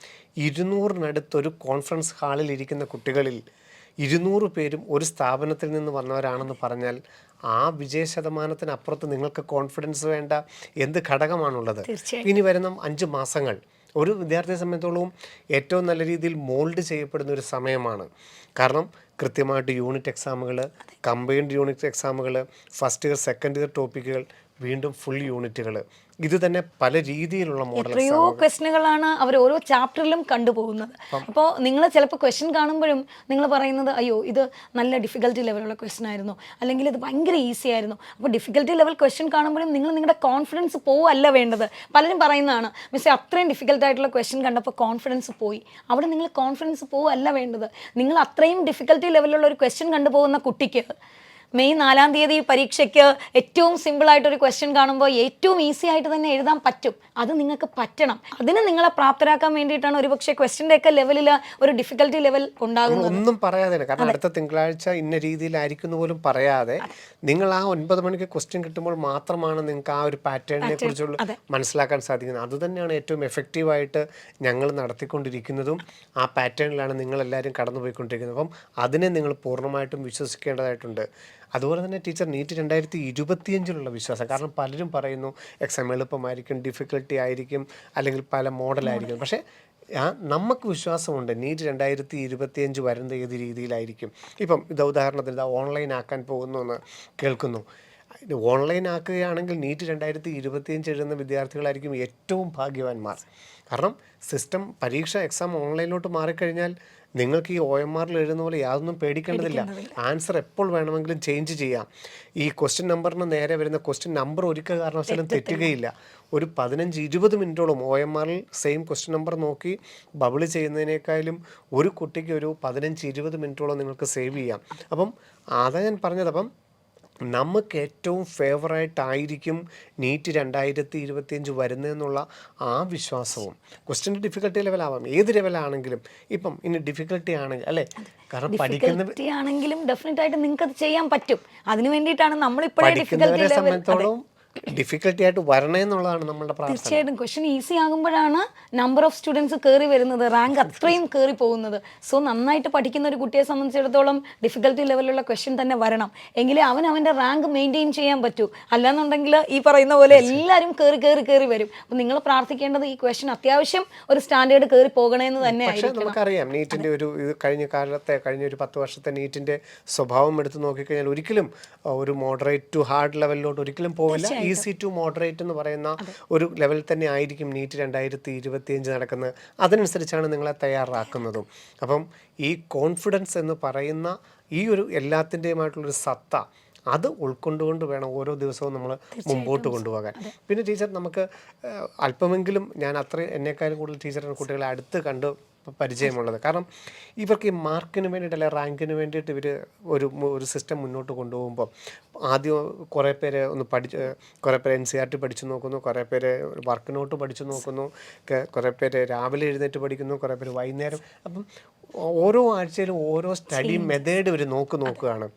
200-നടുത്തൊരു കോൺഫറൻസ് ഹാളിൽ ഇരിക്കുന്ന കുട്ടികളിൽ 200 പേരും ഒരു സ്ഥാപനത്തിൽ നിന്ന് വന്നവരാണെന്ന് പറഞ്ഞാൽ ആ വിജയശതമാനത്തിന് അപ്പുറത്ത് നിങ്ങൾക്ക് കോൺഫിഡൻസ് വേണ്ട എന്ത് ഘടകമാണുള്ളത്? ഇനി വരുന്ന 5 മാസങ്ങൾ ഒരു വിദ്യാർത്ഥിയെ സംബന്ധിച്ചോളം ഏറ്റവും നല്ല രീതിയിൽ മോൾഡ് ചെയ്യപ്പെടുന്ന ഒരു സമയമാണ്. കാരണം കൃത്യമായിട്ട് യൂണിറ്റ് എക്സാമുകൾ, കമ്പൈൻഡ് യൂണിറ്റ് എക്സാമുകൾ, ഫസ്റ്റ് ഇയർ സെക്കൻഡ് ഇയർ ടോപ്പിക്കുകൾ, വീണ്ടും ഫുൾ യൂണിറ്റുകൾ, ഇത് തന്നെ പല രീതിയിലുള്ള മോഡൽ എത്രയോ ക്വസ്റ്റ്യനുകളാണ് അവർ ഓരോ ചാപ്റ്ററിലും കണ്ടുപോകുന്നത്. അപ്പോൾ നിങ്ങൾ ചിലപ്പോൾ ക്വസ്റ്റ്യൻ കാണുമ്പോഴും നിങ്ങൾ പറയുന്നത് അയ്യോ ഇത് നല്ല ഡിഫിക്കൽട്ടി ലെവലുള്ള ക്വസ്റ്റ്യൻ ആയിരുന്നു, അല്ലെങ്കിൽ ഇത് ഭയങ്കര ഈസി ആയിരുന്നു. അപ്പോൾ ഡിഫിക്കൽട്ടി ലെവൽ ക്വസ്റ്റ്യൻ കാണുമ്പോഴും നിങ്ങളുടെ കോൺഫിഡൻസ് പോവല്ല വേണ്ടത്. പലരും പറയുന്നതാണ് മിസ്സേ അത്രയും ഡിഫിക്കൽട്ടായിട്ടുള്ള ക്വസ്റ്റ്യൻ കണ്ടപ്പോൾ കോൺഫിഡൻസ് പോയി. അവിടെ നിങ്ങൾ കോൺഫിഡൻസ് പോവല്ല വേണ്ടത്. നിങ്ങൾ അത്രയും ഡിഫിക്കൽട്ടി ലെവലുള്ള ഒരു ക്വസ്റ്റ്യൻ കണ്ടുപോകുന്ന കുട്ടിക്ക് മെയ് 4-ാം തീയതി പരീക്ഷയ്ക്ക് ഏറ്റവും സിമ്പിളായിട്ടൊരു ക്വസ്റ്റ്യൻ കാണുമ്പോൾ ഏറ്റവും ഈസി ആയിട്ട് തന്നെ എഴുതാൻ പറ്റും. അത് നിങ്ങൾക്ക് പറ്റണം. അതിന് നിങ്ങളെ പ്രാപ്തരാക്കാൻ വേണ്ടിയിട്ടാണ് ഒരുപക്ഷെ ക്വസ്റ്റ്യൻ്റെ ഒക്കെ ലെവലിൽ ഒരു ഡിഫിക്കൽട്ടി ലെവൽ ഉണ്ടാകുന്നത്. ഒന്നും പറയാതെ, കാരണം അടുത്ത തിങ്കളാഴ്ച ഇന്ന രീതിയിലായിരിക്കും പോലും പറയാതെ നിങ്ങൾ ആ 9 മണിക്ക് ക്വസ്റ്റ്യൻ കിട്ടുമ്പോൾ മാത്രമാണ് നിങ്ങൾക്ക് ആ ഒരു പാറ്റേണിനെ കുറിച്ചുള്ള മനസ്സിലാക്കാൻ സാധിക്കുന്നത്. അതുതന്നെയാണ് ഏറ്റവും എഫക്റ്റീവായിട്ട് ഞങ്ങൾ നടത്തിക്കൊണ്ടിരിക്കുന്നതും. ആ പാറ്റേണിലാണ് നിങ്ങളെല്ലാവരും കടന്നുപോയിക്കൊണ്ടിരിക്കുന്നത്. അപ്പം അതിനെ നിങ്ങൾ പൂർണ്ണമായിട്ടും വിശ്വസിക്കേണ്ടതായിട്ടുണ്ട്. അതുപോലെ തന്നെ ടീച്ചർ നീറ്റ് 2025 വിശ്വാസം, കാരണം പലരും പറയുന്നു എക്സാം എളുപ്പമായിരിക്കും, ഡിഫിക്കൽട്ടി ആയിരിക്കും, അല്ലെങ്കിൽ പല മോഡലായിരിക്കും. പക്ഷേ നമുക്ക് വിശ്വാസമുണ്ട് നീറ്റ് 2025 വരുന്നത് ഏത് രീതിയിലായിരിക്കും. ഇപ്പം ഉദാഹരണത്തിന് ഓൺലൈൻ ആക്കാൻ പോകുന്നു എന്ന് കേൾക്കുന്നു. ഓൺലൈൻ ആക്കുകയാണെങ്കിൽ നീറ്റ് 2025 എഴുതുന്ന വിദ്യാർത്ഥികളായിരിക്കും ഏറ്റവും ഭാഗ്യവാന്മാർ. കാരണം സിസ്റ്റം പരീക്ഷ എക്സാം ഓൺലൈനിലോട്ട് മാറിക്കഴിഞ്ഞാൽ നിങ്ങൾക്ക് ഈ OMRൽ എഴുതുന്ന പോലെ യാതൊന്നും പേടിക്കേണ്ടതില്ല. ആൻസർ എപ്പോൾ വേണമെങ്കിലും ചേഞ്ച് ചെയ്യാം. ഈ ക്വസ്റ്റ്യൻ നമ്പറിന് നേരെ വരുന്ന ക്വസ്റ്റ്യൻ നമ്പർ ഒരിക്കൽ കാരണവശാലും തെറ്റുകയില്ല. ഒരു 15-20 മിനിറ്റോളം OMRൽ സെയിം ക്വസ്റ്റ്യൻ നമ്പർ നോക്കി ബബിൾ ചെയ്യുന്നതിനേക്കാളും ഒരു കുട്ടിക്ക് ഒരു 15-20 മിനിറ്റോളം നിങ്ങൾക്ക് സേവ് ചെയ്യാം. അപ്പം അതാണ് ഞാൻ പറഞ്ഞത്. അപ്പം നമുക്ക് ഏറ്റവും ഫേവറായിട്ടായിരിക്കും നീറ്റ് 2025 വരുന്നതെന്നുള്ള ആ വിശ്വാസവും, ക്വസ്റ്റ്യൻ്റെ ഡിഫിക്കൽട്ടി ലെവലാവാം, ഏത് ലെവലാണെങ്കിലും. ഇപ്പം ഇനി ഡിഫിക്കൽട്ടി ആണെങ്കിൽ അല്ലേ, കാരണം പഠിക്കുന്ന ആണെങ്കിലും ഡെഫിനറ്റ് ആയിട്ട് നിങ്ങൾക്ക് അത് ചെയ്യാൻ പറ്റും. അതിനു വേണ്ടിയിട്ടാണ് നമ്മളിപ്പോഴേ പഠിക്കുന്നവരെ സംബന്ധിച്ചോളം ഡിഫിക്കൽട്ടി ആയിട്ട് വരണേ എന്നുള്ളതാണ് നമ്മളുടെ പ്രാർത്ഥന. തീർച്ചയായിട്ടും ക്വസ്റ്റ്യൻ ഈസി ആകുമ്പോഴാണ് നമ്പർ ഓഫ് സ്റ്റുഡൻസ് കയറി വരുന്നത്, റാങ്ക് അത്രയും കയറി പോകുന്നത്. സോ നന്നായിട്ട് പഠിക്കുന്ന ഒരു കുട്ടിയെ സംബന്ധിച്ചിടത്തോളം ഡിഫിക്കൽട്ടി ലെവലിലുള്ള ക്വസ്റ്റ്യൻ തന്നെ വരണം, എങ്കിലേ അവൻ്റെ റാങ്ക് മെയിൻറ്റെയിൻ ചെയ്യാൻ പറ്റൂ. അല്ലാന്നുണ്ടെങ്കിൽ ഈ പറയുന്ന പോലെ എല്ലാവരും കയറി വരും. അപ്പം നിങ്ങൾ പ്രാർത്ഥിക്കേണ്ടത് ഈ ക്വസ്റ്റ്യൻ അത്യാവശ്യം ഒരു സ്റ്റാൻഡേർഡ് കയറി പോകണമെന്ന് തന്നെ പക്ഷേ ആയിരിക്കും. നമുക്കറിയാം നീറ്റിൻ്റെ ഒരു കഴിഞ്ഞ ഒരു 10 വർഷത്തെ നീറ്റിൻ്റെ സ്വഭാവം എടുത്ത് നോക്കിക്കഴിഞ്ഞാൽ ഒരിക്കലും ഒരു മോഡറേറ്റ് ടു ഹാർഡ് ലെവലിലോട്ട് ഒരിക്കലും പോവില്ല. ഈസി ടു മോഡറേറ്റ് എന്ന് പറയുന്ന ഒരു ലെവൽ തന്നെ ആയിരിക്കും നീറ്റ് 2025 നടക്കുന്നത്. അതിനനുസരിച്ചാണ് നിങ്ങളെ തയ്യാറാക്കുന്നതും. അപ്പം ഈ കോൺഫിഡൻസ് എന്ന് പറയുന്ന ഈ ഒരു എല്ലാത്തിൻ്റെയുമായിട്ടുള്ളൊരു സത്ത അത് ഉൾക്കൊണ്ടുകൊണ്ട് വേണം ഓരോ ദിവസവും നമ്മൾ മുമ്പോട്ട് കൊണ്ടുപോകാൻ. പിന്നെ ടീച്ചർ നമുക്ക് അല്പമെങ്കിലും ഞാൻ അത്രയും എന്നെക്കാളും കൂടുതൽ ടീച്ചറിൻ്റെ കുട്ടികളെ അടുത്ത് കണ്ട് പരിചയമുള്ളത്. കാരണം ഇവർക്ക് ഈ മാർക്കിന് വേണ്ടിയിട്ട് അല്ലെ റാങ്കിന് വേണ്ടിയിട്ട് ഇവർ ഒരു സിസ്റ്റം മുന്നോട്ട് കൊണ്ടുപോകുമ്പോൾ ആദ്യം കുറേ പേര് കുറേ പേര് NCERT പഠിച്ചു നോക്കുന്നു, കുറേ പേര് വർക്ക് നോട്ട് പഠിച്ചു നോക്കുന്നു, കുറേ പേര് രാവിലെ എഴുന്നേറ്റ് പഠിക്കുന്നു, കുറേ പേര് വൈകുന്നേരം. അപ്പം ഓരോ ആഴ്ചയിലും ഓരോ സ്റ്റഡി മെത്തേഡ് ഇവർ നോക്കുകയാണ്.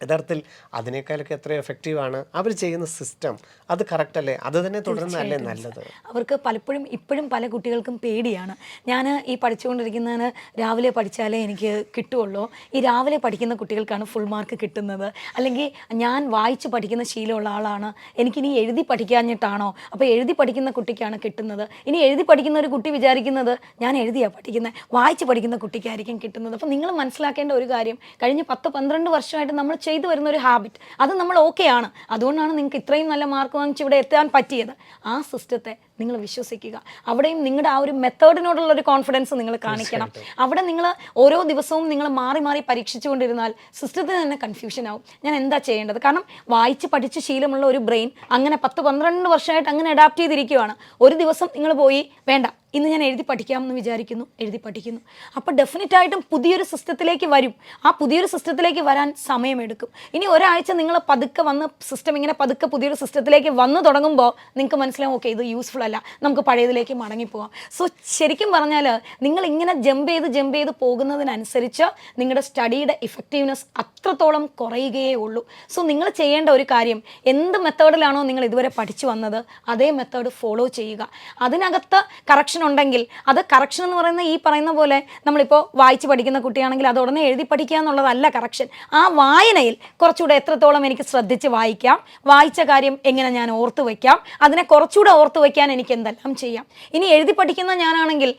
യഥാർത്ഥത്തിൽ അതിനേക്കാളൊക്കെ എത്ര എഫക്റ്റീവാണ് അവർ ചെയ്യുന്ന സിസ്റ്റം, അത് കറക്റ്റ് അല്ലേ, അത് തന്നെ തുടരുന്നതല്ലേ നല്ലത്. അവർക്ക് പലപ്പോഴും ഇപ്പോഴും പല കുട്ടികൾക്കും പേടിയാണ്. ഞാൻ ഈ പഠിച്ചുകൊണ്ടിരിക്കുന്നതിന് രാവിലെ പഠിച്ചാലേ എനിക്ക് കിട്ടുള്ളൂ, ഈ രാവിലെ പഠിക്കുന്ന കുട്ടികൾക്കാണ് ഫുൾ മാർക്ക് കിട്ടുന്നത്, അല്ലെങ്കിൽ ഞാൻ വായിച്ച് പഠിക്കുന്ന ശീലമുള്ള ആളാണ്, എനിക്കിനി എഴുതി പഠിക്കാഞ്ഞിട്ടാണോ, അപ്പോൾ എഴുതി പഠിക്കുന്ന കുട്ടിക്കാണ് കിട്ടുന്നത്. ഇനി എഴുതി പഠിക്കുന്ന ഒരു കുട്ടി വിചാരിക്കുന്നത് ഞാൻ എഴുതിയാണ് പഠിക്കുന്നത്, വായിച്ച് പഠിക്കുന്ന കുട്ടിക്കായിരിക്കും കിട്ടുന്നത്. അപ്പോൾ നിങ്ങൾ മനസ്സിലാക്കേണ്ട ഒരു കാര്യം, കഴിഞ്ഞ 10-12 വർഷമായിട്ട് നമ്മൾ ചെയ്തു വരുന്ന ഒരു ഹാബിറ്റ്, അത് നമ്മൾ ഓക്കെയാണ്, അതുകൊണ്ടാണ് നിങ്ങൾക്ക് ഇത്രയും നല്ല മാർക്ക് വാങ്ങിച്ച് ഇവിടെ എത്താൻ പറ്റിയത്. ആ സിസ്റ്റത്തെ നിങ്ങൾ വിശ്വസിക്കുക. അവിടെയും നിങ്ങളുടെ ആ ഒരു മെത്തേഡിനോടുള്ള ഒരു കോൺഫിഡൻസ് നിങ്ങൾ കാണിക്കണം. അവിടെ നിങ്ങൾ ഓരോ ദിവസവും നിങ്ങൾ മാറി മാറി പരീക്ഷിച്ചുകൊണ്ടിരുന്നാൽ സിസ്റ്റത്തിന് തന്നെ കൺഫ്യൂഷൻ ആവും, ഞാൻ എന്താ ചെയ്യേണ്ടത്. കാരണം വായിച്ച് പഠിച്ച് ശീലമുള്ള ഒരു ബ്രെയിൻ അങ്ങനെ 10-12 വർഷമായിട്ട് അങ്ങനെ അഡാപ്റ്റ് ചെയ്തിരിക്കുകയാണ്. ഒരു ദിവസം നിങ്ങൾ പോയി വേണ്ട ഇന്ന് ഞാൻ എഴുതി പഠിക്കാമെന്ന് വിചാരിക്കുന്നു, എഴുതി പഠിക്കുന്നു, അപ്പോൾ ഡെഫിനറ്റായിട്ടും പുതിയൊരു സിസ്റ്റത്തിലേക്ക് വരും. ആ പുതിയൊരു സിസ്റ്റത്തിലേക്ക് വരാൻ സമയമെടുക്കും. ഇനി ഒരാഴ്ച നിങ്ങൾ പതുക്കെ വന്ന് സിസ്റ്റം ഇങ്ങനെ പതുക്കെ പുതിയൊരു സിസ്റ്റത്തിലേക്ക് വന്നു തുടങ്ങുമ്പോൾ നിങ്ങൾക്ക് മനസ്സിലാവും ഓക്കെ ഇത് യൂസ്ഫുൾ അല്ല, നമുക്ക് പഴയതിലേക്ക് മടങ്ങിപ്പോവാം. സോ ശരിക്കും പറഞ്ഞാൽ നിങ്ങൾ ഇങ്ങനെ ജമ്പ് ചെയ്ത് പോകുന്നതിനനുസരിച്ച് നിങ്ങളുടെ സ്റ്റഡിയുടെ ഇഫക്റ്റീവ്നെസ് അത്രത്തോളം കുറയുകയേ ഉള്ളൂ. സോ നിങ്ങൾ ചെയ്യേണ്ട ഒരു കാര്യം, എന്ത് മെത്തേഡിലാണോ നിങ്ങൾ ഇതുവരെ പഠിച്ചു വന്നത് അതേ മെത്തേഡ് ഫോളോ ചെയ്യുക. അതിനകത്ത് കറക്ഷൻ ഉണ്ടെങ്കിൽ അത് കറക്ഷൻ എന്ന് പറയുന്ന ഈ പറയുന്ന പോലെ നമ്മളിപ്പോൾ വായിച്ച് പഠിക്കുന്ന കുട്ടിയാണെങ്കിൽ അത് ഉടനെ എഴുതി പഠിക്കുക എന്നുള്ളതല്ല കറക്ഷൻ. ആ വായനയിൽ കുറച്ചുകൂടെ എത്രത്തോളം എനിക്ക് ശ്രദ്ധിച്ച് വായിക്കാം, വായിച്ച കാര്യം എങ്ങനെ ഞാൻ ഓർത്ത് വയ്ക്കാം, അതിനെ കുറച്ചുകൂടെ ഓർത്ത് വയ്ക്കാൻ എനിക്ക് എന്തെല്ലാം ചെയ്യാം. ഇനി എഴുതി പഠിക്കുന്ന ഞാനാണെങ്കിൽ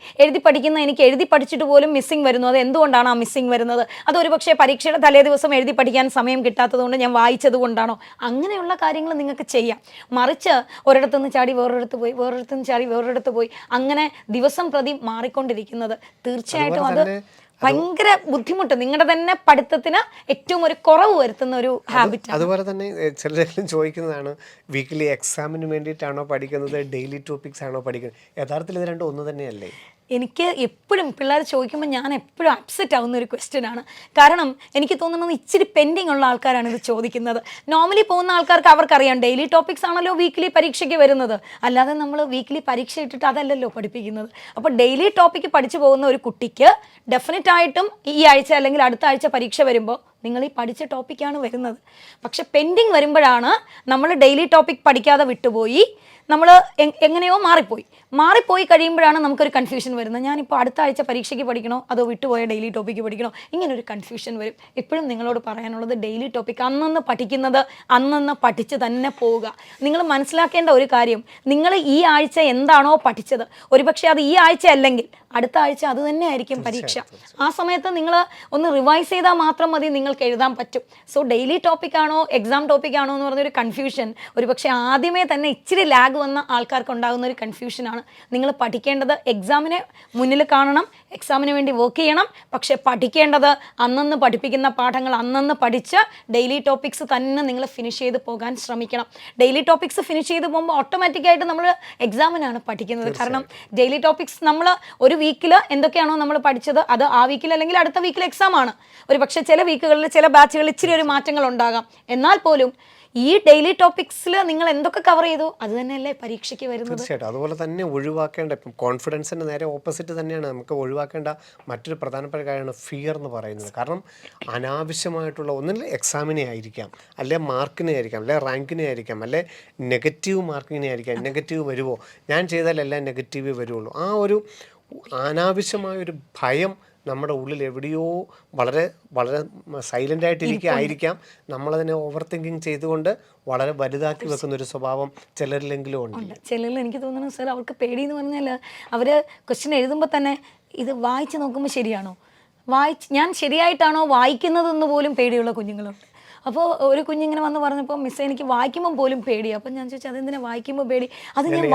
എനിക്ക് എഴുതി പഠിച്ചിട്ട് പോലും മിസ്സിങ് വരുന്നു. അത് എന്തുകൊണ്ടാണ് ആ മിസ്സിങ് വരുന്നത്? അതൊരു പക്ഷേ പരീക്ഷയുടെ തലേ ദിവസം എഴുതി പഠിക്കാൻ സമയം കിട്ടാത്തത് കൊണ്ട് ഞാൻ വായിച്ചത് കൊണ്ടാണോ? അങ്ങനെയുള്ള കാര്യങ്ങൾ നിങ്ങൾക്ക് ചെയ്യാം. മറിച്ച് ഒരിടത്തുനിന്ന് ചാടി വേറൊരിടത്ത് പോയി, വേറൊരിടത്തുനിന്ന് ചാടി വേറൊരിടത്ത് പോയി, അങ്ങനെ ദിവസം പ്രതി മാറിക്കൊണ്ടിരിക്കുന്നത് തീർച്ചയായിട്ടും അത് ഭയങ്കര ബുദ്ധിമുട്ട്, നിങ്ങളുടെ തന്നെ പഠിത്തത്തിന് ഏറ്റവും ഒരു കുറവ് വരുത്തുന്ന ഒരു ഹാബിറ്റ്. അതുപോലെ തന്നെ ചിലരെങ്കിലും ചോദിക്കുന്നതാണ്, വീക്കിലി എക്സാമിന് വേണ്ടിയിട്ടാണോ പഠിക്കുന്നത്, ഡെയിലി ടോപ്പിക്സ് ആണോ പഠിക്കുന്നത്? യഥാർത്ഥത്തിൽ ഇത് രണ്ടും ഒന്ന് തന്നെയല്ലേ? എനിക്ക് എപ്പോഴും പിള്ളേർ ചോദിക്കുമ്പോൾ ഞാൻ എപ്പോഴും അപ്സെറ്റ് ആവുന്ന ഒരു ക്വസ്റ്റ്യൻ ആണ്. കാരണം എനിക്ക് തോന്നുന്നത് ഇച്ചിരി പെൻഡിങ് ഉള്ള ആൾക്കാരാണ് ഇത് ചോദിക്കുന്നത്. നോർമലി പോകുന്ന ആൾക്കാർക്ക് അവർക്കറിയാം ഡെയിലി ടോപ്പിക്സ് ആണല്ലോ വീക്കിലി പരീക്ഷയ്ക്ക് വരുന്നത്, അല്ലാതെ നമ്മൾ വീക്കിലി പരീക്ഷ ഇട്ടിട്ട് അതല്ലല്ലോ പഠിപ്പിക്കുന്നത്. അപ്പോൾ ഡെയിലി ടോപ്പിക്ക് പഠിച്ചു പോകുന്ന ഒരു കുട്ടിക്ക് ഡെഫിനറ്റ് ആയിട്ടും ഈ ആഴ്ച അല്ലെങ്കിൽ അടുത്ത ആഴ്ച പരീക്ഷ വരുമ്പോൾ നിങ്ങൾ ഈ പഠിച്ച ടോപ്പിക്കാണ് വരുന്നത്. പക്ഷെ പെൻഡിങ് വരുമ്പോഴാണ് നമ്മൾ ഡെയിലി ടോപ്പിക് പഠിക്കാതെ വിട്ടുപോയി, നമ്മൾ എങ്ങനെയോ മാറിപ്പോയി കഴിയുമ്പോഴാണ് നമുക്കൊരു കൺഫ്യൂഷൻ വരുന്നത്. ഞാനിപ്പോൾ അടുത്ത ആഴ്ച പരീക്ഷയ്ക്ക് പഠിക്കണോ അതോ വിട്ടുപോയ ഡെയിലി ടോപ്പിക്ക് പഠിക്കണോ, ഇങ്ങനൊരു കൺഫ്യൂഷൻ വരും. എപ്പോഴും നിങ്ങളോട് പറയാനുള്ളത് ഡെയിലി ടോപ്പിക് അന്നന്ന് പഠിക്കുന്നത് അന്നന്ന് പഠിച്ച് തന്നെ പോവുക. നിങ്ങൾ മനസ്സിലാക്കേണ്ട ഒരു കാര്യം, നിങ്ങൾ ഈ ആഴ്ച എന്താണോ പഠിച്ചത് ഒരുപക്ഷെ അത് ഈ ആഴ്ച അല്ലെങ്കിൽ അടുത്ത ആഴ്ച അത് തന്നെ ആയിരിക്കും പരീക്ഷ. ആ സമയത്ത് നിങ്ങൾ ഒന്ന് റിവൈസ് ചെയ്താൽ മാത്രം മതി നിങ്ങൾക്ക് എഴുതാൻ പറ്റും. സോ ഡെയിലി ടോപ്പിക്കാണോ എക്സാം ടോപ്പിക്കാണോ എന്ന് പറഞ്ഞൊരു കൺഫ്യൂഷൻ ഒരുപക്ഷെ ആദ്യമേ തന്നെ ഇച്ചിരി ലാഗ് വന്ന ആൾക്കാർക്ക് ഉണ്ടാകുന്ന ഒരു കൺഫ്യൂഷനാണ്. നിങ്ങൾ പഠിക്കേണ്ടത് എക്സാമിനെ മുന്നിൽ കാണണം, എക്സാമിന് വേണ്ടി വർക്ക് ചെയ്യണം. പക്ഷേ പഠിക്കേണ്ടത് അന്നന്ന് പഠിപ്പിക്കുന്ന പാഠങ്ങൾ അന്നന്ന് പഠിച്ച് ഡെയിലി ടോപ്പിക്സ് തന്നെ നിങ്ങൾ ഫിനിഷ് ചെയ്ത് പോകാൻ ശ്രമിക്കണം. ഡെയിലി ടോപ്പിക്സ് ഫിനിഷ് ചെയ്ത് പോകുമ്പോൾ ഓട്ടോമാറ്റിക്കായിട്ട് നമ്മൾ എക്സാമിനാണ് പഠിക്കുന്നത്. കാരണം ഡെയിലി ടോപ്പിക്സ് നമ്മൾ ഒരു വീക്കിൽ എന്തൊക്കെയാണോ നമ്മൾ പഠിച്ചത് അത് ആ വീക്കിൽ അല്ലെങ്കിൽ അടുത്ത വീക്കിൽ എക്സാം ആണ്. ഒരു പക്ഷേ ചില വീക്കുകളിൽ ചില ബാച്ചുകളിൽ ഇച്ചിരി ഒരു മാറ്റങ്ങൾ ഉണ്ടാകാം. എന്നാൽ പോലും ഈ ഡെയിലി ടോപ്പിക്സിൽ നിങ്ങൾ എന്തൊക്കെ കവർ ചെയ്തു അത് തന്നെയല്ലേ പരീക്ഷയ്ക്ക് വരുന്നത്. തീർച്ചയായിട്ടും. അതുപോലെ തന്നെ ഒഴിവാക്കേണ്ട, ഇപ്പം കോൺഫിഡൻസിൻ്റെ നേരെ ഓപ്പോസിറ്റ് തന്നെയാണ് നമുക്ക് ഒഴിവാക്കേണ്ട മറ്റൊരു പ്രധാനപ്പെട്ട കാര്യമാണ് ഫിയർ എന്ന് പറയുന്നത്. കാരണം അനാവശ്യമായിട്ടുള്ള ഒന്നിൽ എക്സാമിനെ ആയിരിക്കാം, അല്ലെ മാർക്കിനെ ആയിരിക്കാം, അല്ലെ റാങ്കിനെ ആയിരിക്കാം, അല്ലെ നെഗറ്റീവ് മാർക്കിനെ ആയിരിക്കാം. നെഗറ്റീവ് വരുമോ, ഞാൻ ചെയ്താലെല്ലാം നെഗറ്റീവ് വരുള്ളൂ. ആ ഒരു അനാവശ്യമായൊരു ഭയം നമ്മുടെ ഉള്ളിൽ എവിടെയോ വളരെ വളരെ സൈലൻ്റായിട്ടിരിക്കുകയായിരിക്കാം. നമ്മളതിനെ ഓവർ തിങ്കിങ് ചെയ്തുകൊണ്ട് വളരെ വലുതാക്കി വെക്കുന്ന ഒരു സ്വഭാവം ചിലരിലെങ്കിലും ഉണ്ട്. ചിലരിൽ എനിക്ക് തോന്നുന്നു സാർ അവർക്ക് പേടി എന്ന് പറഞ്ഞാൽ അവർ ക്വസ്റ്റ്യൻ എഴുതുമ്പോൾ തന്നെ ഇത് വായിച്ച് നോക്കുമ്പോൾ ശരിയാണോ, ഞാൻ ശരിയായിട്ടാണോ വായിക്കുന്നതെന്ന് പോലും പേടിയുള്ള കുഞ്ഞുങ്ങളുണ്ട്. അപ്പോൾ ഒരു കുഞ്ഞിങ്ങനെ വന്ന് പറഞ്ഞപ്പോൾ മിസ്സേ എനിക്ക് വായിക്കുമ്പം പോലും പേടിയാണ്. അപ്പം ഞാൻ ചോദിച്ചു അതെന്തിനാ വായിക്കുമ്പോൾ പേടി, അത് ഞാൻ